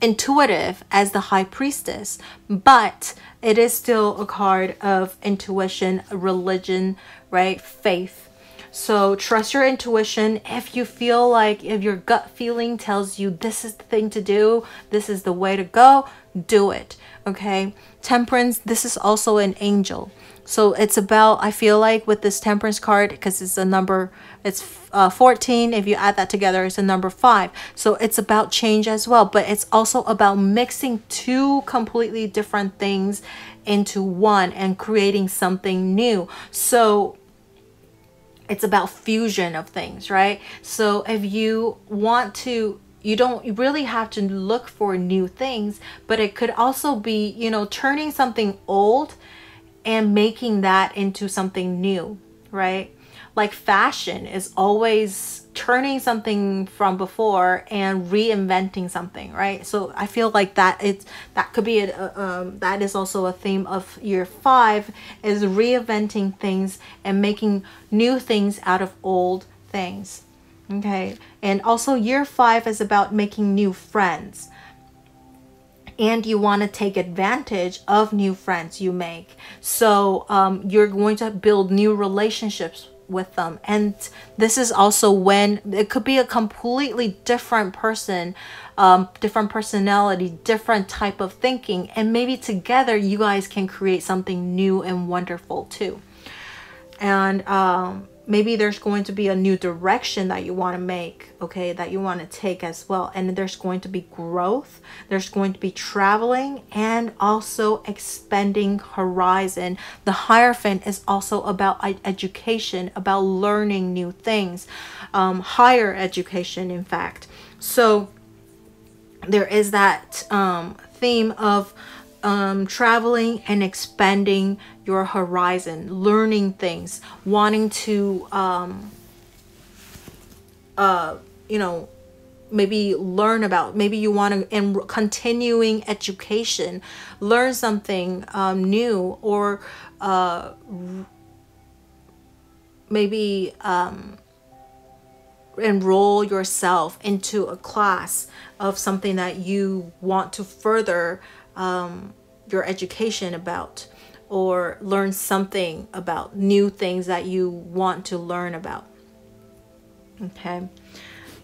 intuitive as the High Priestess, but it is still a card of intuition, religion, right? Faith. So trust your intuition. If you feel like, if your gut feeling tells you this is the thing to do, this is the way to go, do it, okay? Temperance, this is also an angel. So it's about, I feel like with this Temperance card, because it's a number, it's 14. If you add that together, it's a number 5. So it's about change as well, but it's also about mixing 2 completely different things into one and creating something new. So it's about fusion of things, right? So if you want to, you don't really have to look for new things, but it could also be, you know, turning something old and making that into something new, right? like fashion is always turning something from before and reinventing something, right? So I feel like that could be that is also a theme of year 5, is reinventing things and making new things out of old things. Okay, and also year 5 is about making new friends, and you want to take advantage of new friends you make. So you're going to build new relationships with them, and this is also when it could be a completely different person, different personality, different type of thinking, and maybe together you guys can create something new and wonderful too. And maybe there's going to be a new direction that you want to make, okay, that you want to take as well. And there's going to be growth, there's going to be traveling, and also expanding horizon. The Hierophant is also about education, about learning new things, higher education, in fact. So there is that theme of traveling and expanding your horizon, learning things, wanting to you know, maybe learn about, maybe you want to, and continuing education, learn something new, or maybe enroll yourself into a class of something that you want to further your education about, or learn something about new things that you want to learn about. Okay,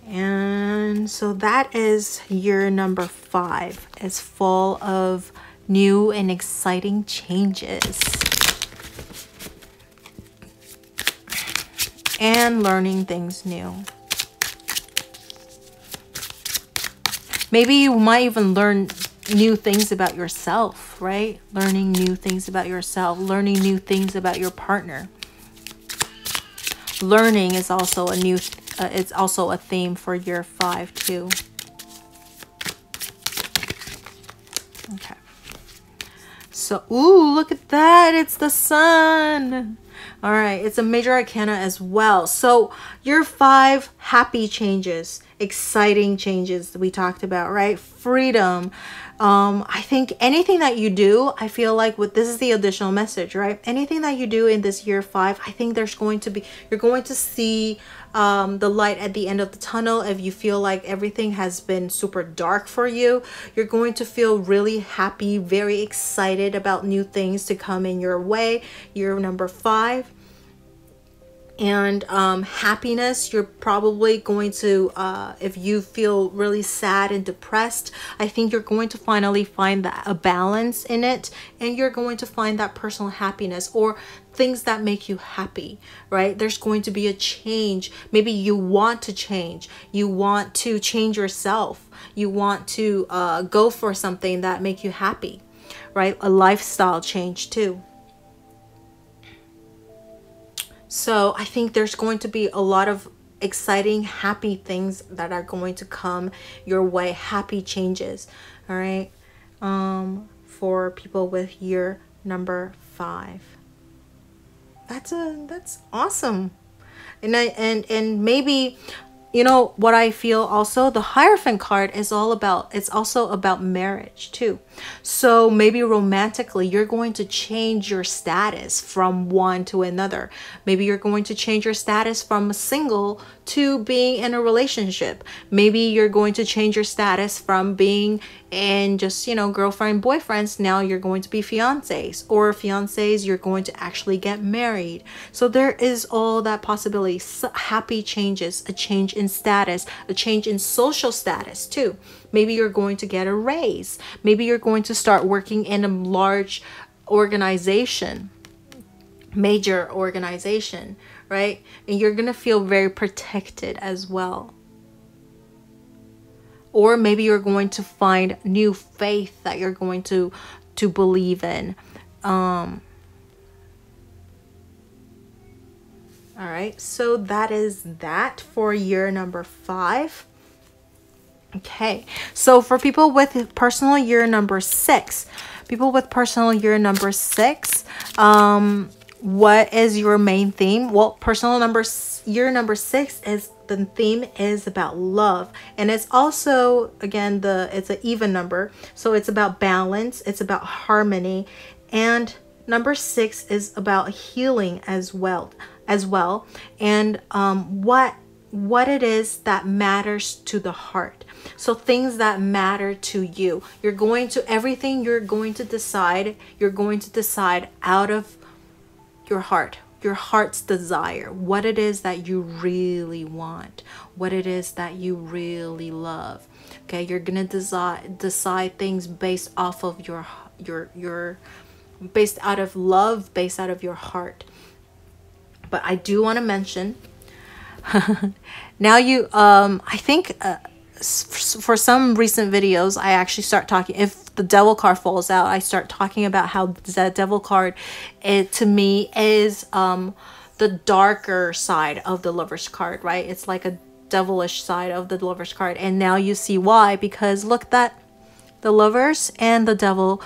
and so that is year number 5. It's full of new and exciting changes and learning things new. Maybe you might even learn new things about yourself, right? Learning new things about yourself, learning new things about your partner. Learning is also a new, it's also a theme for year 5 too. Okay. So, ooh, look at that. It's the sun. All right. It's a major arcana as well. So year 5, happy changes, exciting changes we talked about, right? Freedom. I think anything that you do, I feel like this is the additional message, right? Anything that you do in this year 5, I think there's going to be, you're going to see the light at the end of the tunnel. If you feel like everything has been super dark for you, you're going to feel really happy, very excited about new things to come in your way. Year number 5. And happiness, you're probably going to, if you feel really sad and depressed, I think you're going to finally find a balance in it, and you're going to find that personal happiness, or things that make you happy, right? There's going to be a change. Maybe you want to change. You want to change yourself. You want to go for something that make you happy, right? A lifestyle change too. So I think there's going to be a lot of exciting, happy things that are going to come your way. Happy changes. All right. For people with year number 5. That's awesome. And maybe, you know what I feel also, the Hierophant card is all about, it's also about marriage too. So maybe romantically, you're going to change your status from one to another. Maybe you're going to change your status from single to being in a relationship. Maybe you're going to change your status from being in just, you know, girlfriend, boyfriends. Now you're going to be fiancés, or fiancés, you're going to actually get married. So there is all that possibility. Happy changes, a change in status, a change in social status too. Maybe you're going to get a raise. Maybe you're going to start working in a large organization, major organization, right? And you're going to feel very protected as well. Or maybe you're going to find new faith that you're going to believe in. All right, so that is that for year number 5. Okay, so for people with personal year number 6, what is your main theme? Well, year number 6 is, the theme is about love, and it's also, again, it's an even number, so it's about balance, it's about harmony, and number 6 is about healing as well, and what it is that matters to the heart. So things that matter to you, everything you're going to decide out of your heart, your heart's desire, what it is that you really want, what it is that you really love. Okay, you're gonna decide things based off of based out of love, based out of your heart. But I do want to mention now I think for some recent videos I actually start talking, if the devil card falls out, I start talking about how the devil card, to me, is the darker side of the Lover's card, right? It's like a devilish side of the Lover's card, and now you see why, because look, that the Lovers and the devil,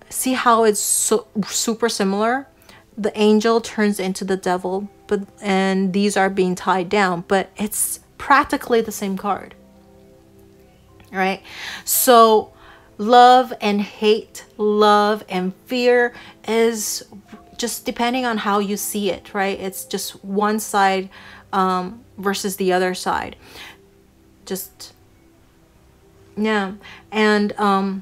see how it's so super similar. The angel turns into the devil, and these are being tied down, but it's practically the same card, right? So love and hate, love and fear is just depending on how you see it, right? It's just one side versus the other side. And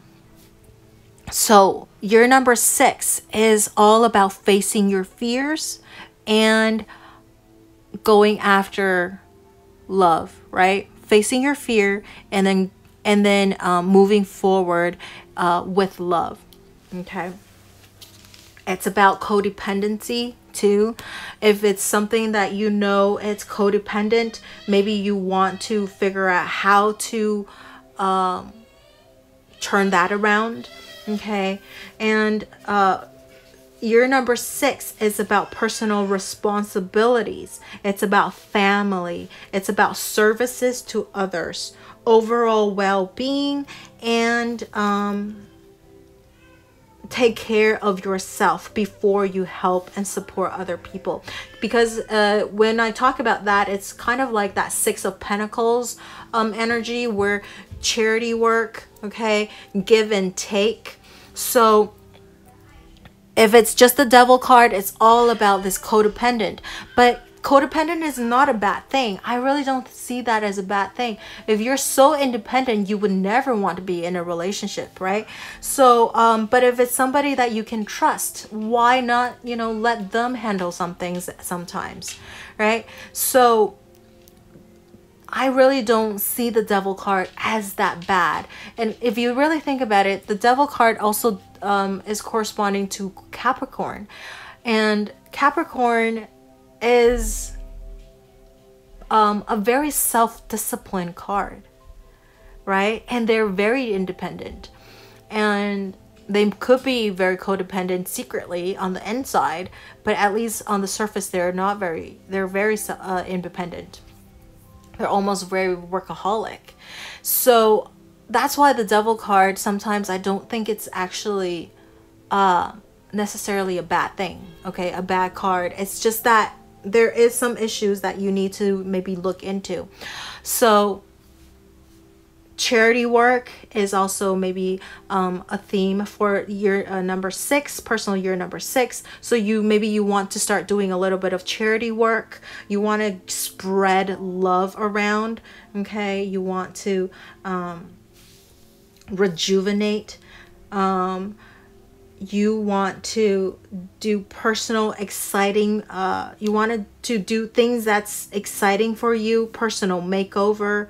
so year number 6 is all about facing your fears and going after love, right? Facing your fear and then moving forward with love. Okay, it's about codependency too. If it's something that you know it's codependent, maybe you want to figure out how to turn that around. Okay, and year number 6 is about personal responsibilities. It's about family. It's about services to others, overall well-being, and take care of yourself before you help and support other people. Because when I talk about that, it's kind of like that 6 of Pentacles energy, where charity work, okay, give and take. So if it's just the devil card, it's all about this codependent. But codependent is not a bad thing. I really don't see that as a bad thing. If you're so independent, you would never want to be in a relationship, right? So but if it's somebody that you can trust, why not, you know, let them handle some things sometimes, right? So I really don't see the devil card as that bad. And if you really think about it, the devil card also is corresponding to Capricorn. And Capricorn is a very self-disciplined card, right? And they're very independent. And they could be very codependent secretly on the inside, but at least on the surface, they're very independent. They're almost very workaholic. So that's why the devil card, sometimes I don't think it's actually necessarily a bad thing, okay, a bad card. It's just that there is some issues that you need to maybe look into. So charity work is also maybe a theme for year number 6, personal year number 6. So maybe you want to start doing a little bit of charity work. You want to spread love around, okay? You want to rejuvenate. You want to do personal exciting, you want to do things that's exciting for you, personal makeover.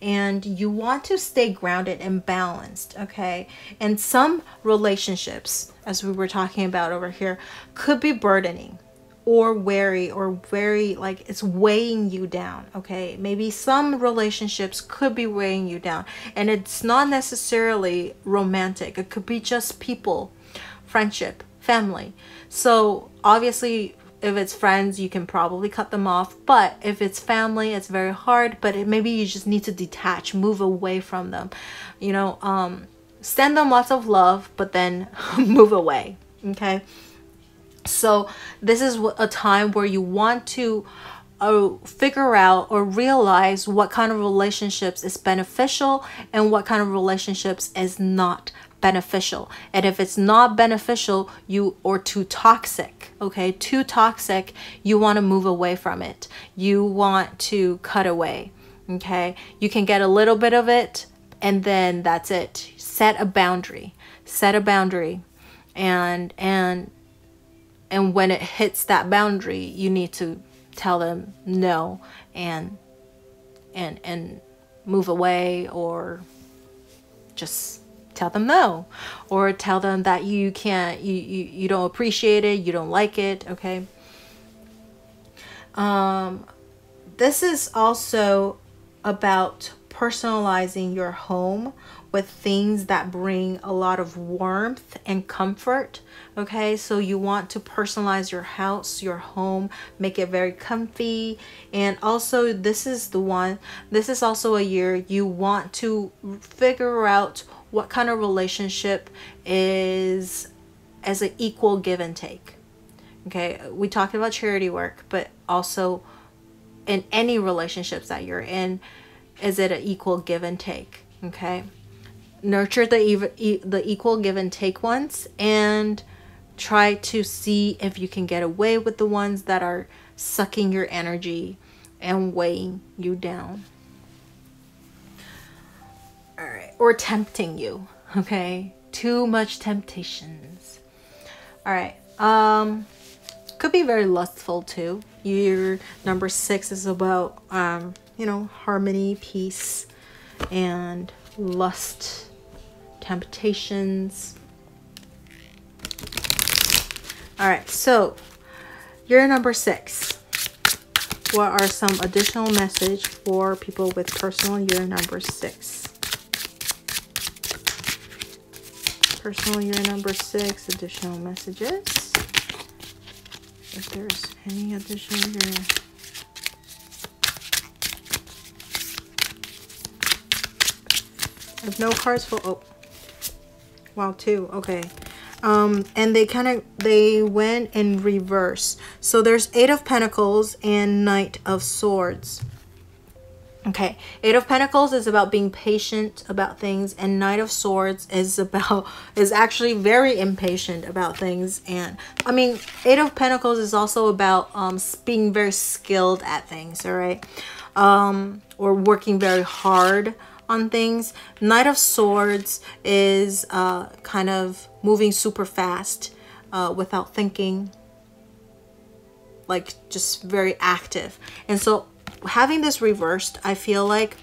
And you want to stay grounded and balanced, okay? And some relationships, as we were talking about over here, could be burdening or weary or very, like, it's weighing you down, okay? Maybe some relationships could be weighing you down. And it's not necessarily romantic. It could be just people, friendship, family. So obviously, if it's friends, you can probably cut them off. But if it's family, it's very hard. But maybe you just need to detach, move away from them. You know, send them lots of love, but then move away, okay? So this is a time where you want to figure out or realize what kind of relationships is beneficial and what kind of relationships is not beneficial. And if it's not beneficial, or too toxic, okay, too toxic, you want to move away from it. You want to cut away, okay? You can get a little bit of it and then that's it. Set a boundary. Set a boundary. And when it hits that boundary, you need to tell them no and move away, or just tell them no, or tell them that you can't, you don't appreciate it, you don't like it, okay? This is also about personalizing your home with things that bring a lot of warmth and comfort, okay? So you want to personalize your house, your home, make it very comfy. And also this is also a year you want to figure out what kind of relationship is as an equal give and take, okay? We talked about charity work, but also in any relationships that you're in, is it an equal give and take, okay? Nurture the equal give and take ones, and try to see if you can get away with the ones that are sucking your energy and weighing you down. All right, or tempting you, okay? Too much temptations. All right, could be very lustful too. Your number 6 is about you know, harmony, peace, and lust, temptations. All right, so your number 6. What are some additional message for people with personal year number 6? Personal year number 6, additional messages. If there's any additional year. I have no cards for, oh, wow, 2, okay. And they went in reverse. So there's 8 of Pentacles and Knight of Swords. Okay, 8 of Pentacles is about being patient about things, and Knight of Swords is actually very impatient about things. And I mean, 8 of Pentacles is also about being very skilled at things, all right? Or working very hard on things. Knight of Swords is kind of moving super fast without thinking, like just very active. And so having this reversed, I feel like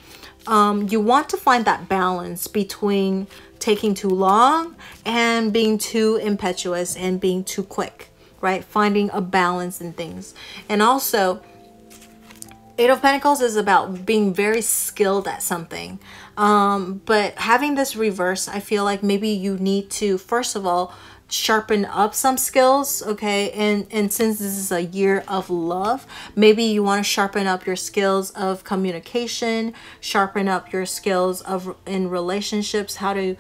you want to find that balance between taking too long and being too impetuous and being too quick, right? Finding a balance in things. And also 8 of Pentacles is about being very skilled at something. But having this reverse, I feel like maybe you need to, first of all, sharpen up some skills, okay? And since this is a year of love, maybe you want to sharpen up your skills of communication, sharpen up your skills in relationships. How do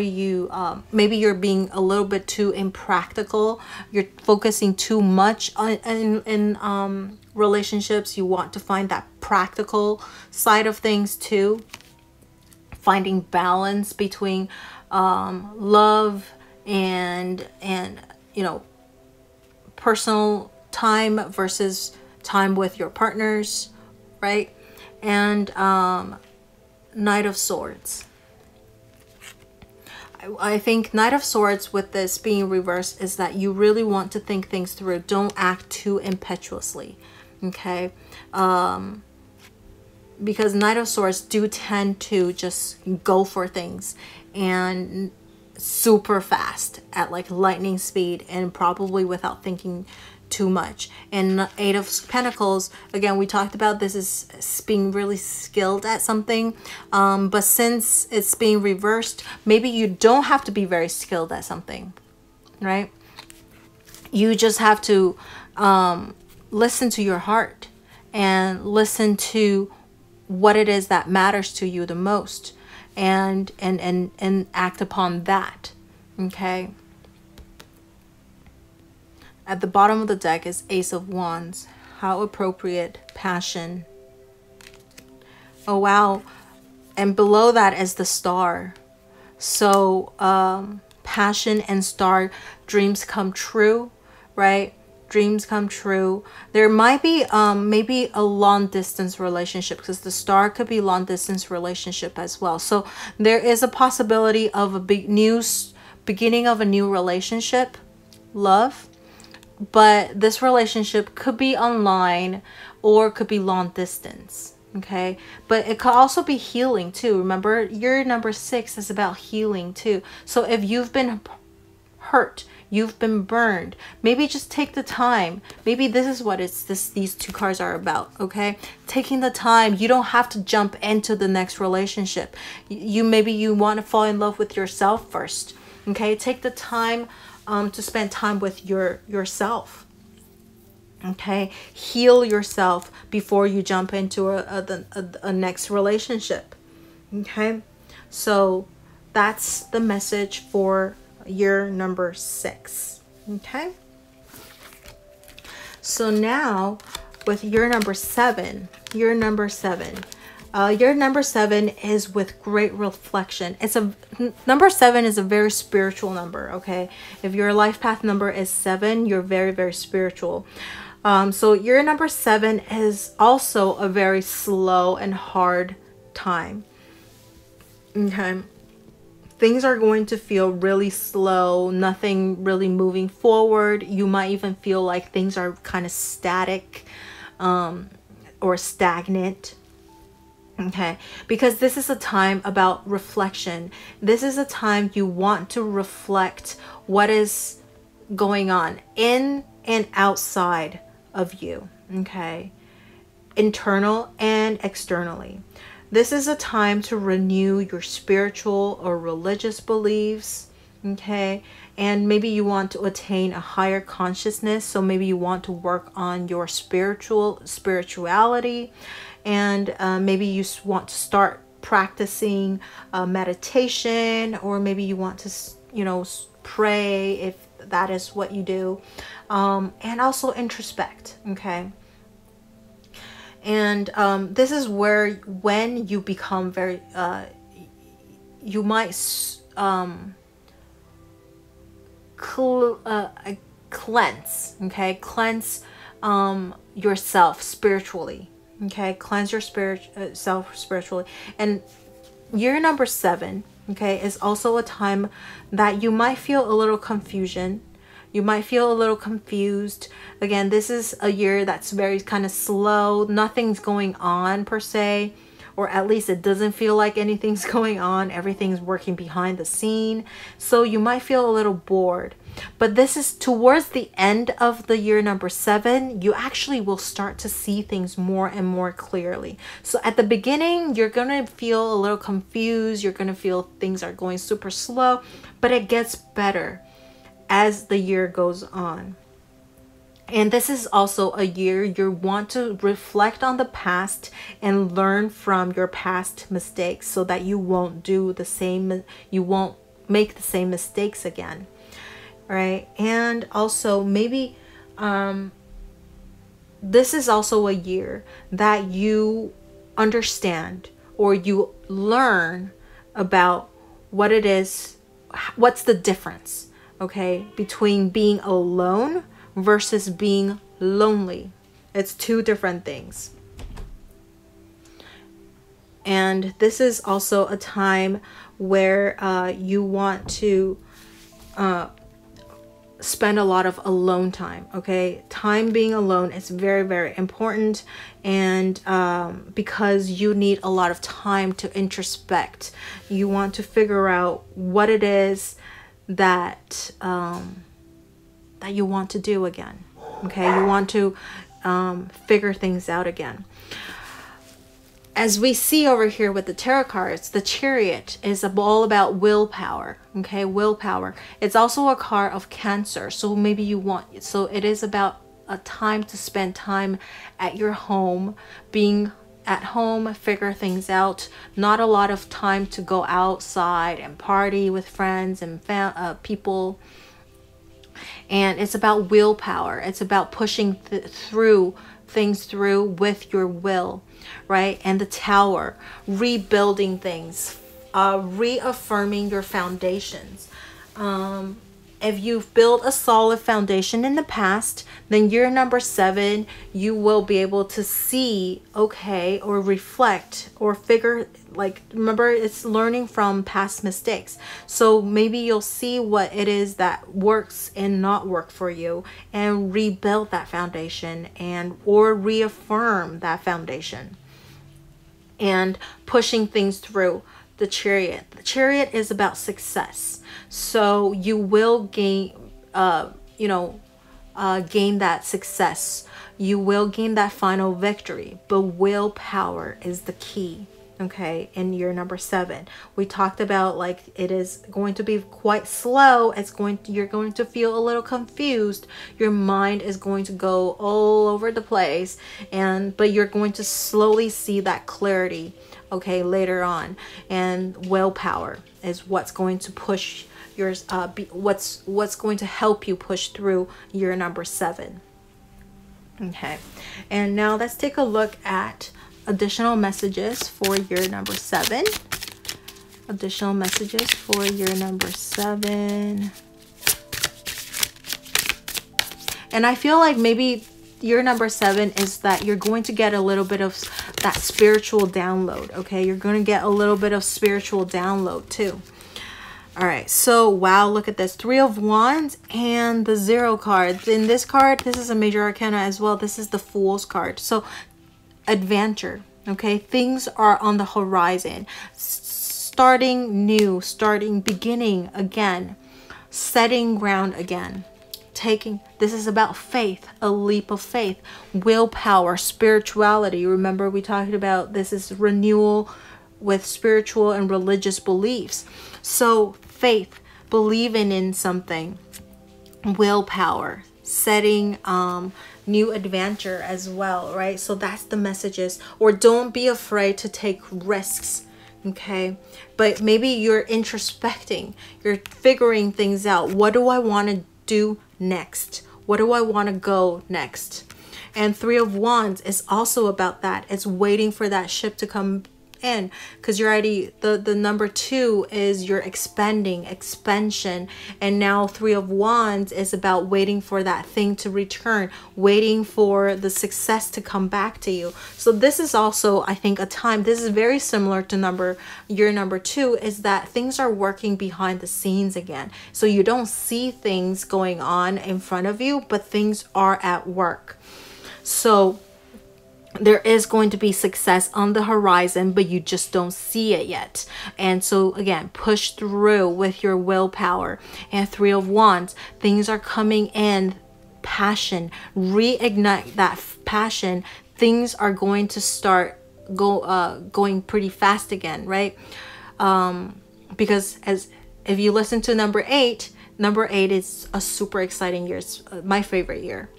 you maybe you're being a little bit too impractical, you're focusing too much in relationships. You want to find that practical side of things too, finding balance between love and you know, personal time versus time with your partners, right? And Knight of Swords. I think Knight of Swords with this being reversed is that you really want to think things through. Don't act too impetuously, okay? Because Knight of Swords do tend to just go for things and super fast at like lightning speed, and probably without thinking too much. And 8 of Pentacles, again, we talked about this is being really skilled at something, but since it's being reversed, maybe you don't have to be very skilled at something, right? You just have to listen to your heart and listen to what it is that matters to you the most, and act upon that, okay? At the bottom of the deck is Ace of Wands. How appropriate. Passion. Oh, wow. And below that is the Star. So, passion and star, dreams come true, right? Dreams come true. There might be maybe a long distance relationship, because the Star could be long distance relationship as well. So there is a possibility of a beginning of a new relationship, love. But this relationship could be online or could be long distance. Okay, but it could also be healing too. Remember, your number 6 is about healing too. So if you've been hurt, you've been burned, maybe just take the time. Maybe this is what these two cards are about. Okay, taking the time. You don't have to jump into the next relationship. Maybe you want to fall in love with yourself first. Okay, take the time to spend time with yourself. Okay, heal yourself before you jump into a next relationship. Okay, so that's the message for year number 6. Okay, so now with year number 7, your number 7 is with great reflection. Number 7 is a very spiritual number. Okay, if your life path number is 7, you're very, very spiritual. So your number 7 is also a very slow and hard time. Okay, things are going to feel really slow, nothing really moving forward. You might even feel like things are kind of static or stagnant. Okay, because this is a time about reflection. This is a time you want to reflect what is going on in and outside of you. Okay, internal and externally. This is a time to renew your spiritual or religious beliefs. Okay, and maybe you want to attain a higher consciousness, so maybe you want to work on your spirituality, and maybe you want to start practicing meditation, or maybe you want to, you know, pray if that is what you do, and also introspect. Okay, and this is where, when you become very you might cleanse. Okay, cleanse yourself spiritually. Okay, cleanse your self spiritually. And year number 7, okay, is also a time that you might feel a little confusion. You might feel a little confused. Again, this is a year that's very kind of slow. Nothing's going on per se, or at least it doesn't feel like anything's going on. Everything's working behind the scene. So you might feel a little bored. But this is towards the end of the year number 7, you actually will start to see things more and more clearly. So at the beginning, you're going to feel a little confused. You're going to feel things are going super slow, but it gets better as the year goes on. And this is also a year you want to reflect on the past and learn from your past mistakes, so that you won't make the same mistakes again. Right? And also maybe this is also a year that you understand, or you learn about what it is, what's the difference, okay, between being alone versus being lonely. It's two different things. And this is also a time where you want to spend a lot of alone time. Okay, time being alone is very, very important, and because you need a lot of time to introspect. You want to figure out what it is that that you want to do again. Okay, you want to figure things out again. As we see over here with the tarot cards, the Chariot is all about willpower. Okay, willpower. It's also a card of Cancer. So maybe you want, so it is about a time to spend time at your home, being at home, figure things out. Not a lot of time to go outside and party with friends and people. And it's about willpower. It's about pushing things through with your will, right? And the Tower, rebuilding things, reaffirming your foundations. If you've built a solid foundation in the past, then year number 7, you will be able to see, okay, or reflect or figure, like, remember, it's learning from past mistakes. So maybe you'll see what it is that works and not work for you, and rebuild that foundation, or reaffirm that foundation, and pushing things through. The Chariot. The Chariot is about success. So you will gain, gain that success. You will gain that final victory. But willpower is the key. Okay, in year number 7, we talked about, like, it is going to be quite slow. You're going to feel a little confused. Your mind is going to go all over the place, but you're going to slowly see that clarity, okay, later on. And willpower is what's going to push yours, what's going to help you push through year number 7. Okay, and now let's take a look at additional messages for year number 7. Additional messages for year number 7. And I feel like maybe year number 7 is that you're going to get a little bit of that spiritual download. Okay, you're going to get a little bit of spiritual download too. All right, so wow, look at this. 3 of Wands and the 0 card. In this card, this is a major arcana as well. This is the Fool's card. So adventure, okay, things are on the horizon, starting new, beginning again, setting ground again, this is about faith, a leap of faith, willpower, spirituality. Remember, we talked about this is renewal with spiritual and religious beliefs. So faith, believing in something, willpower, setting new adventure as well, right? So that's the messages. Or don't be afraid to take risks, okay? But maybe you're introspecting, you're figuring things out. What do I want to do next? What do I want to go next? And 3 of Wands is also about that. It's waiting for that ship to come in, because you're already, the number 2 is your expansion, and now 3 of Wands is about waiting for that thing to return, waiting for the success to come back to you. So this is also, I think, a time, this is very similar to year number 2, is that things are working behind the scenes again. So you don't see things going on in front of you, but things are at work. So there is going to be success on the horizon, but you just don't see it yet. And so again, push through with your willpower. And 3 of Wands, things are coming in, passion, reignite that passion. Things are going to start going pretty fast again, right? Because if you listen to number 8 is a super exciting year. It's my favorite year.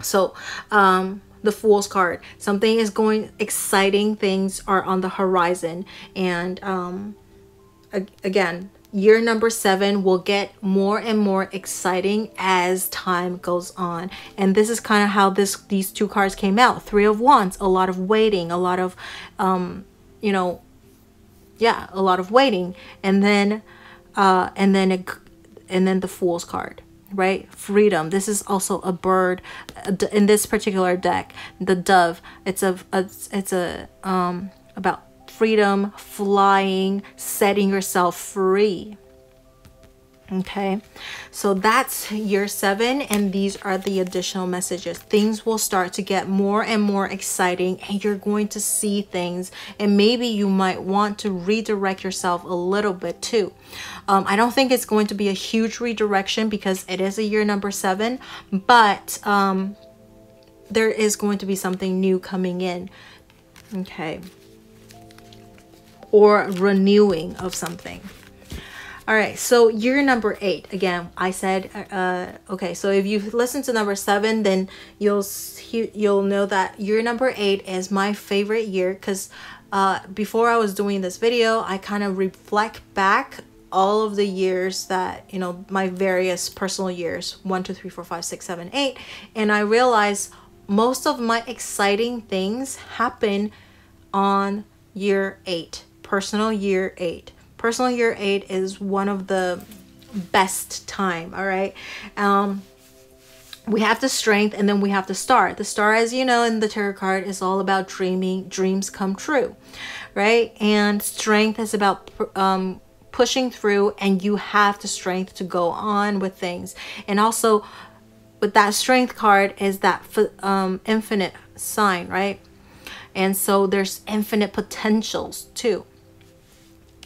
So the Fool's card, something is going, exciting things are on the horizon. And again, year number 7 will get more and more exciting as time goes on. And this is kind of how these 2 cards came out. 3 of Wands, a lot of waiting, a lot of a lot of waiting. And then the Fool's card, right? Freedom. This is also a bird in this particular deck. The dove. It's about freedom, flying, setting yourself free. Okay, so that's year 7, and these are the additional messages. Things will start to get more and more exciting, and you're going to see things, and maybe you might want to redirect yourself a little bit too. I don't think it's going to be a huge redirection because it is a year number 7, but there is going to be something new coming in, okay, or renewing of something. All right, so year number 8, again, I said, okay, so if you listen to number 7, then you'll know that year number 8 is my favorite year, because before I was doing this video, I kind of reflect back all of the years that, you know, my various personal years, 1, 2, 3, 4, 5, 6, 7, 8, and I realized most of my exciting things happen on year 8, personal year 8. Personal year 8 is one of the best time, all right? We have the strength, and then we have the star. The star, as you know, in the tarot card, is all about dreams come true, right? And strength is about pushing through, and you have the strength to go on with things. And also with that strength card is that infinite sign, right? And so there's infinite potentials too.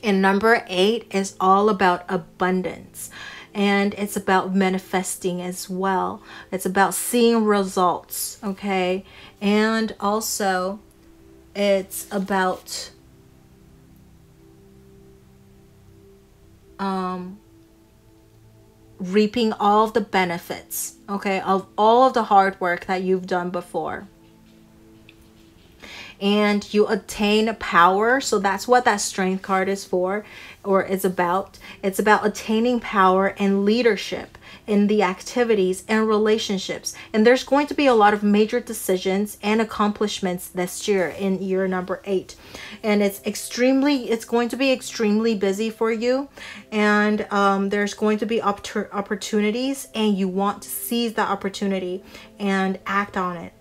And number 8 is all about abundance, and it's about manifesting as well. It's about seeing results, okay? And also it's about reaping all of the benefits, okay, of all of the hard work that you've done before. And you attain power. So that's what that strength card is for, or is about. It's about attaining power and leadership in the activities and relationships. And there's going to be a lot of major decisions and accomplishments this year in year number 8. And it's going to be extremely busy for you. And there's going to be opportunities, and you want to seize that opportunity and act on it.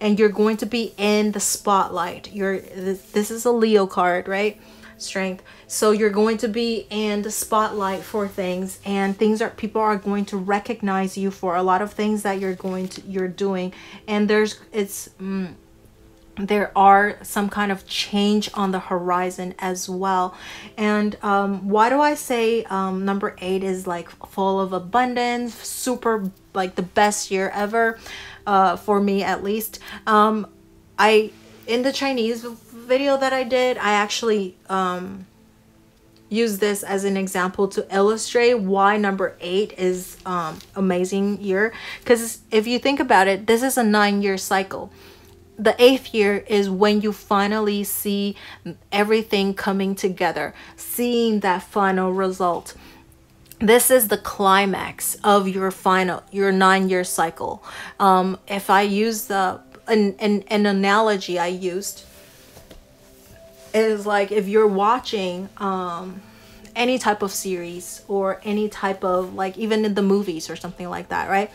And you're going to be in the spotlight. This is a Leo card, right? Strength. So you're going to be in the spotlight for things, and people are going to recognize you for a lot of things that you're doing. And there are some kind of change on the horizon as well. And why do I say number 8 is like full of abundance, super, like the best year ever? For me, at least. In the Chinese video that I did, I actually use this as an example to illustrate why number 8 is amazing year. Because if you think about it, this is a 9-year cycle. The 8th year is when you finally see everything coming together, seeing that final result. This is the climax of your 9-year cycle. If I use an analogy I used, is like if you're watching any type of series, or any type of, like, even in the movies or something like that, right?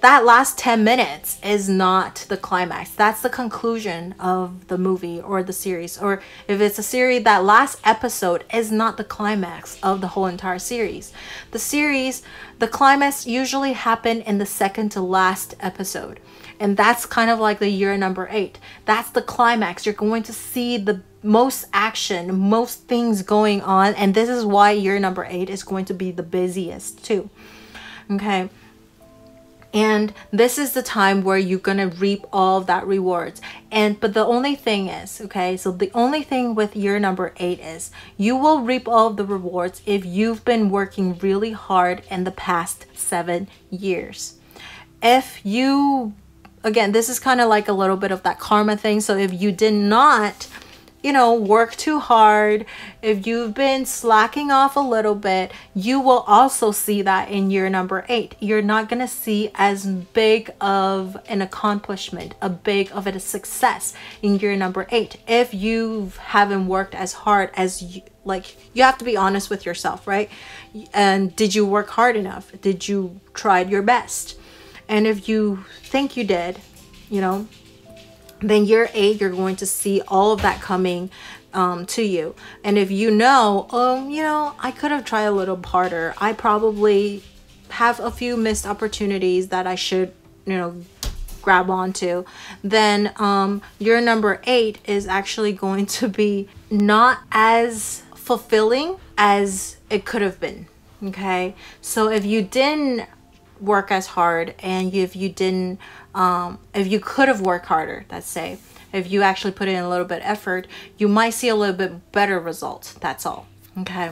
That last 10 minutes is not the climax. That's the conclusion of the movie or the series. Or if it's a series, that last episode is not the climax of the whole entire series. The climax usually happen in the second to last episode. And that's kind of like the year number 8. That's the climax. You're going to see the most action, most things going on. And this is why year number 8 is going to be the busiest too. Okay. And this is the time where you're going to reap all of that rewards. But the only thing is, okay, so the only thing with year number 8 is you will reap all of the rewards if you've been working really hard in the past 7 years. If you, again, this is kind of like a little bit of that karma thing. So if you did not, work too hard, if you've been slacking off a little bit, you will also see that in year number 8. You're not going to see as big of an accomplishment, a success in year number 8. If you haven't worked as hard as you have to be honest with yourself, right? And did you work hard enough? Did you try your best? And if you think you did, then year 8, you're going to see all of that coming to you. And if I could have tried a little harder. I probably have a few missed opportunities that I should, grab onto. Then year number 8 is actually going to be not as fulfilling as it could have been. Okay. So if you didn't work as hard, and if you could have worked harder, let's say, if you actually put in a little bit of effort, you might see a little bit better results. That's all. Okay.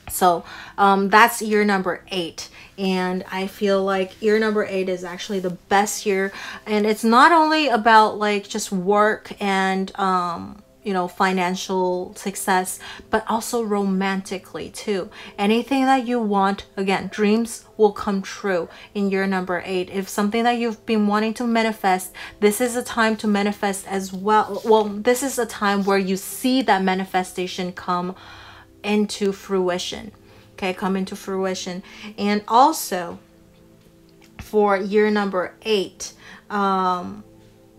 So that's year number 8. And I feel like year number 8 is actually the best year. And it's not only about like just work and you know, financial success, but also romantically too. Anything that you want, again, dreams will come true in year number 8. If something that you've been wanting to manifest, this is a time to manifest as well. Well, this is a time where you see that manifestation come into fruition. Okay, come into fruition. And also for year number 8,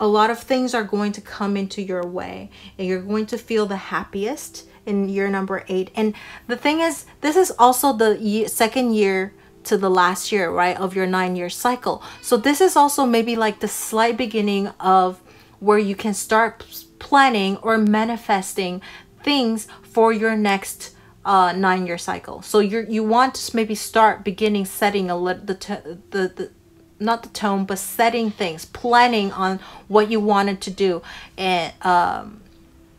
a lot of things are going to come into your way, and you're going to feel the happiest in year number 8. And the thing is, this is also the second year to the last year, right, of your 9-year cycle. So this is also maybe like the slight beginning of where you can start planning or manifesting things for your next 9-year cycle. So you want to maybe start beginning setting a little not the tone, but setting things, planning on what you wanted to do, and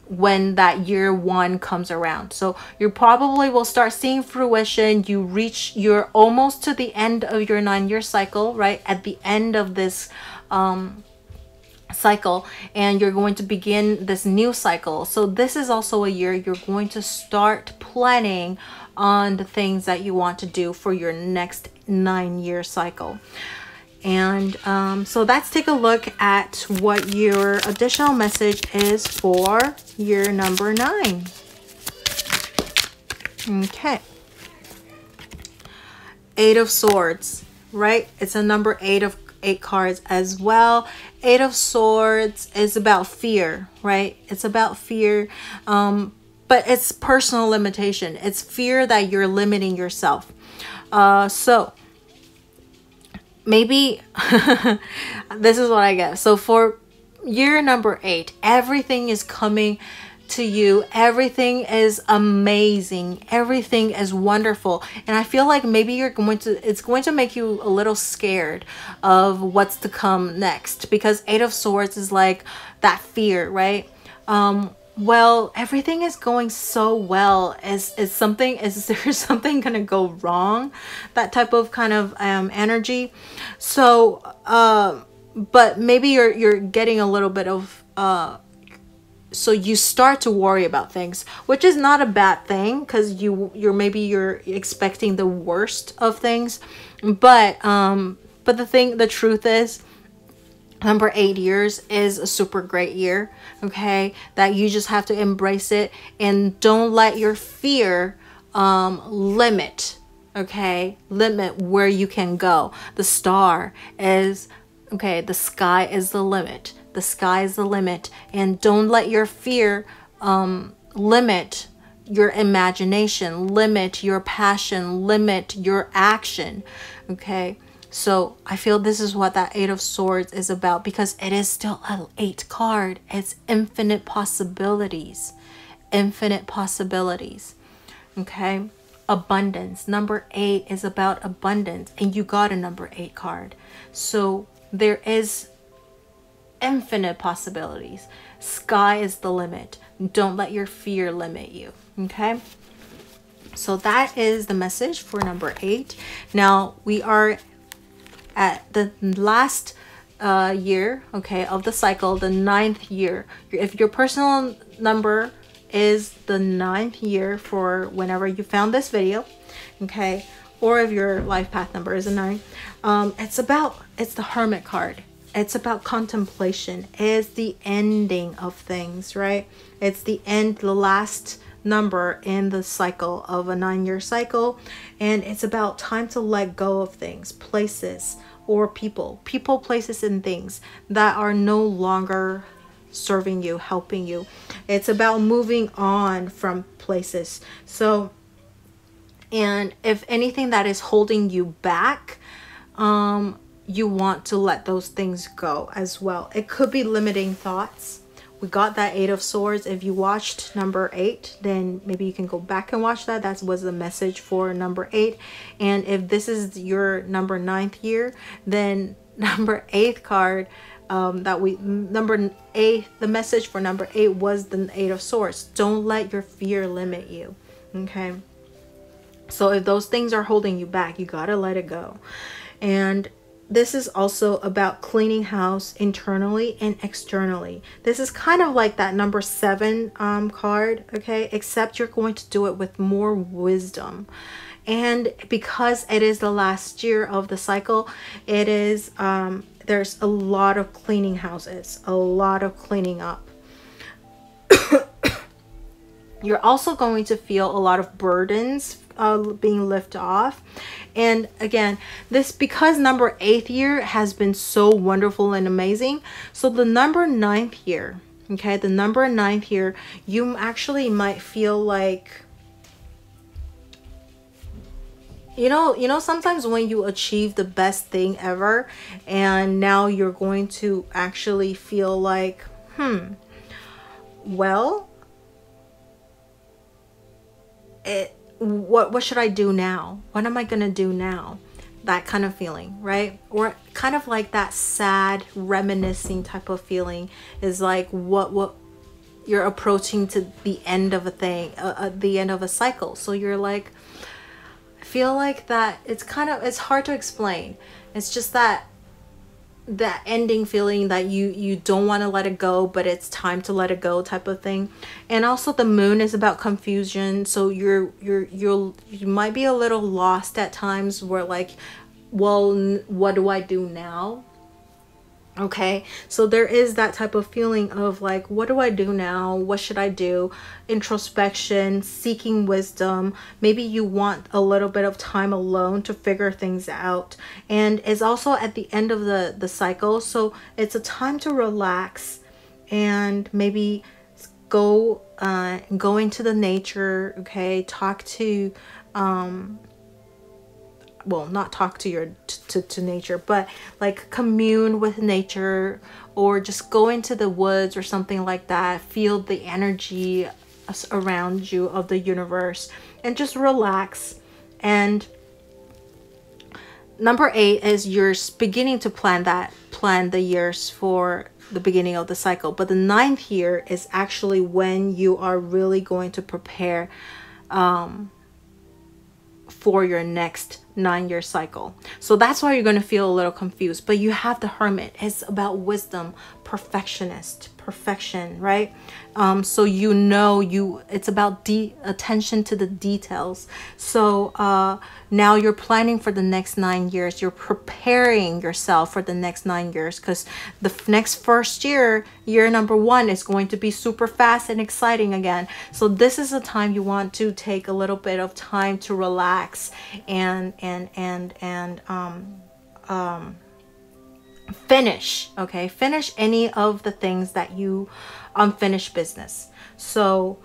when that year 1 comes around. So you probably will start seeing fruition. You're almost to the end of your 9-year cycle, right? At the end of this cycle, and you're going to begin this new cycle. So this is also a year you're going to start planning on the things that you want to do for your next 9-year cycle. And so let's take a look at what your additional message is for year number 9. Okay. 8 of Swords, right? It's a number 8 of 8 cards as well. 8 of Swords is about fear, right? It's about fear, but it's personal limitation. It's fear that you're limiting yourself. So maybe this is what I get. So for year number 8, everything is coming to you. Everything is amazing. Everything is wonderful. And I feel like maybe it's going to make you a little scared of what's to come next, because 8 of Swords is like that fear, right? Well, everything is going so well. Is there something gonna go wrong? That type of kind of energy. So but maybe you're getting a little bit of so you start to worry about things, which is not a bad thing, because you're expecting the worst of things, but the truth is, number 8 years is a super great year, okay? That you just have to embrace it, and don't let your fear limit, okay? Limit where you can go. The star is, okay, the sky is the limit. The sky is the limit, and don't let your fear limit your imagination, limit your passion, limit your action, okay? So I feel this is what that 8 of Swords is about, because it is still an 8 card. It's infinite possibilities. Infinite possibilities. Okay? Abundance. Number 8 is about abundance, and you got a number 8 card. So there is infinite possibilities. Sky is the limit. Don't let your fear limit you. Okay? So that is the message for number 8. Now we are at the last year, okay, of the cycle, the 9th year. If your personal number is the 9th year for whenever you found this video, okay, or if your life path number is a 9, it's the Hermit card. It's about contemplation. It's the ending of things, right? It's the end, the last number in the cycle of a 9-year cycle, and it's about time to let go of things, places, or people, places, and things that are no longer serving you, helping you. It's about moving on from places. So, and if anything that is holding you back, you want to let those things go as well. It could be limiting thoughts. We got that 8 of Swords. If you watched number 8, then maybe you can go back and watch that. That was the message for number 8. And if this is your number 9th year, then number 8 card, number 8, the message for number 8 was the 8 of Swords. Don't let your fear limit you. Okay? So if those things are holding you back, you gotta let it go. And this is also about cleaning house internally and externally. This is kind of like that number 7 card, okay? Except you're going to do it with more wisdom. And because it is the last year of the cycle, it is there's a lot of cleaning houses, a lot of cleaning up. You're also going to feel a lot of burdens being lifted off. And again, this because number 8th year has been so wonderful and amazing. So the number 9th year, okay, the number 9th year, you actually might feel like, you know, sometimes when you achieve the best thing ever, and now you're going to actually feel like, well, what should I do now? What am I gonna do now? That kind of feeling, right? Or kind of like that sad, reminiscing type of feeling is like what you're approaching to the end of a thing, the end of a cycle. So you're like, I feel like that it's hard to explain. It's just that ending feeling that you don't want to let it go, but it's time to let it go type of thing. And also the moon is about confusion, so you might be a little lost at times, where like, well, what do I do now? Okay, so there is that type of feeling of like, what do I do now? What should I do? Introspection, seeking wisdom. Maybe you want a little bit of time alone to figure things out. And it's also at the end of the cycle, so it's a time to relax and maybe go into the nature. Okay, talk to well, not talk to to nature, but like commune with nature, or just go into the woods or something like that. Feel the energy around you of the universe and just relax. And number 8 is you're beginning to plan the years for the beginning of the cycle. But the 9th year is actually when you are really going to prepare for your next 9-year cycle. So that's why you're going to feel a little confused. But you have the Hermit. It's about wisdom, perfection, right? So it's about attention to the details. So now you're planning for the next 9 years. You're preparing yourself for the next 9 years, because the next first year number 1 is going to be super fast and exciting again. So this is a time you want to take a little bit of time to relax and finish any of the things that you unfinished business. So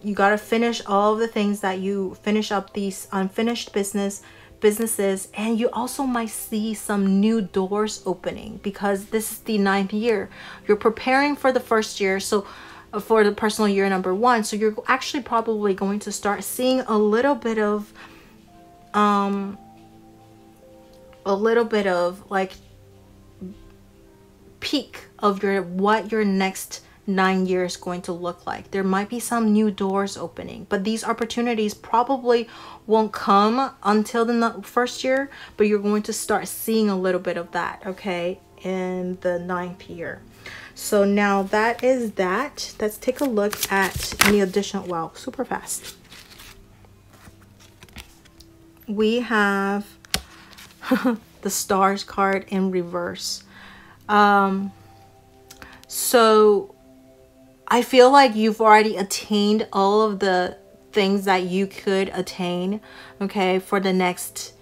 you got to finish all of the things that you finish up, these unfinished businesses. And you also might see some new doors opening, because this is the 9th year. You're preparing for the first year, so for the personal year number 1, so you're actually probably going to start seeing a little bit of like peak of what your next 9 years is going to look like. There might be some new doors opening, but these opportunities probably won't come until the first year, but you're going to start seeing a little bit of that, okay, in the 9th year. So now that is that. Let's take a look at any additional, wow, super fast. We have the Stars card in reverse. So I feel like you've already attained all of the things that you could attain, okay, for the next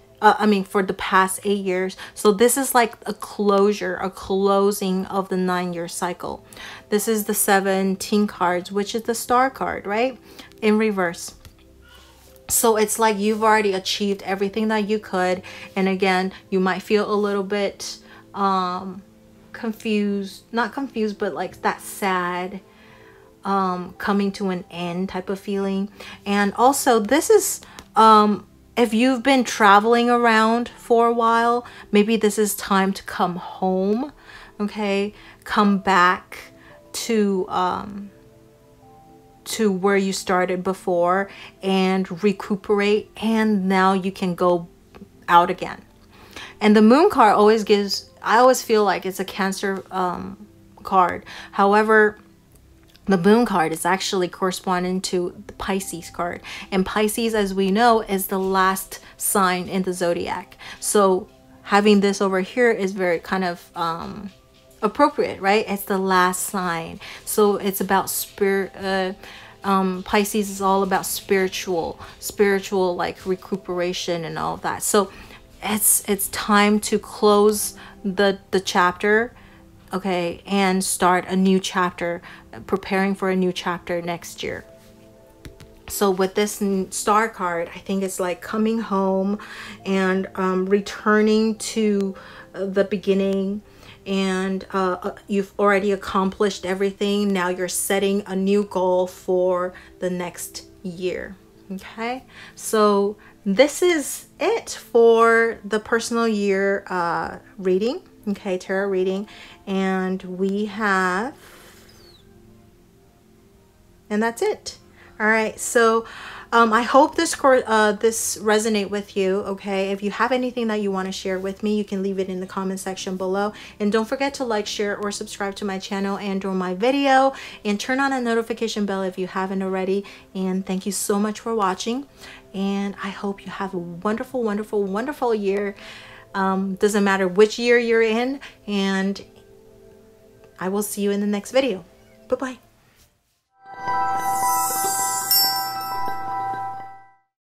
for the past 8 years. So this is like a closing of the 9-year cycle. This is the 17 cards, which is the Star card, right, in reverse. So it's like you've already achieved everything that you could. And again, you might feel a little bit confused, not confused, but like that sad coming to an end type of feeling. And also this is if you've been traveling around for a while, maybe this is time to come home, okay, come back to where you started before and recuperate, and now you can go out again. And the moon card always gives, I always feel like it's a Cancer card. However, the moon card is actually corresponding to the Pisces card. And Pisces, as we know, is the last sign in the zodiac. So having this over here is very kind of appropriate, right? It's the last sign. So it's about spirit. Pisces is all about spiritual like recuperation and all of that. So it's time to close the chapter, okay, and start a new chapter, preparing for a new chapter next year. So with this star card, I think it's like coming home and returning to the beginning, and you've already accomplished everything. Now you're setting a new goal for the next year. Okay, so this is it for the personal year reading, okay, tarot reading. And we have, and that's it. All right, so I hope this resonate with you, okay? If you have anything that you want to share with me, you can leave it in the comment section below. And don't forget to like, share, or subscribe to my channel and or my video, and turn on a notification bell if you haven't already. And thank you so much for watching, and I hope you have a wonderful, wonderful, wonderful year. Doesn't matter which year you're in, and I will see you in the next video. Bye-bye.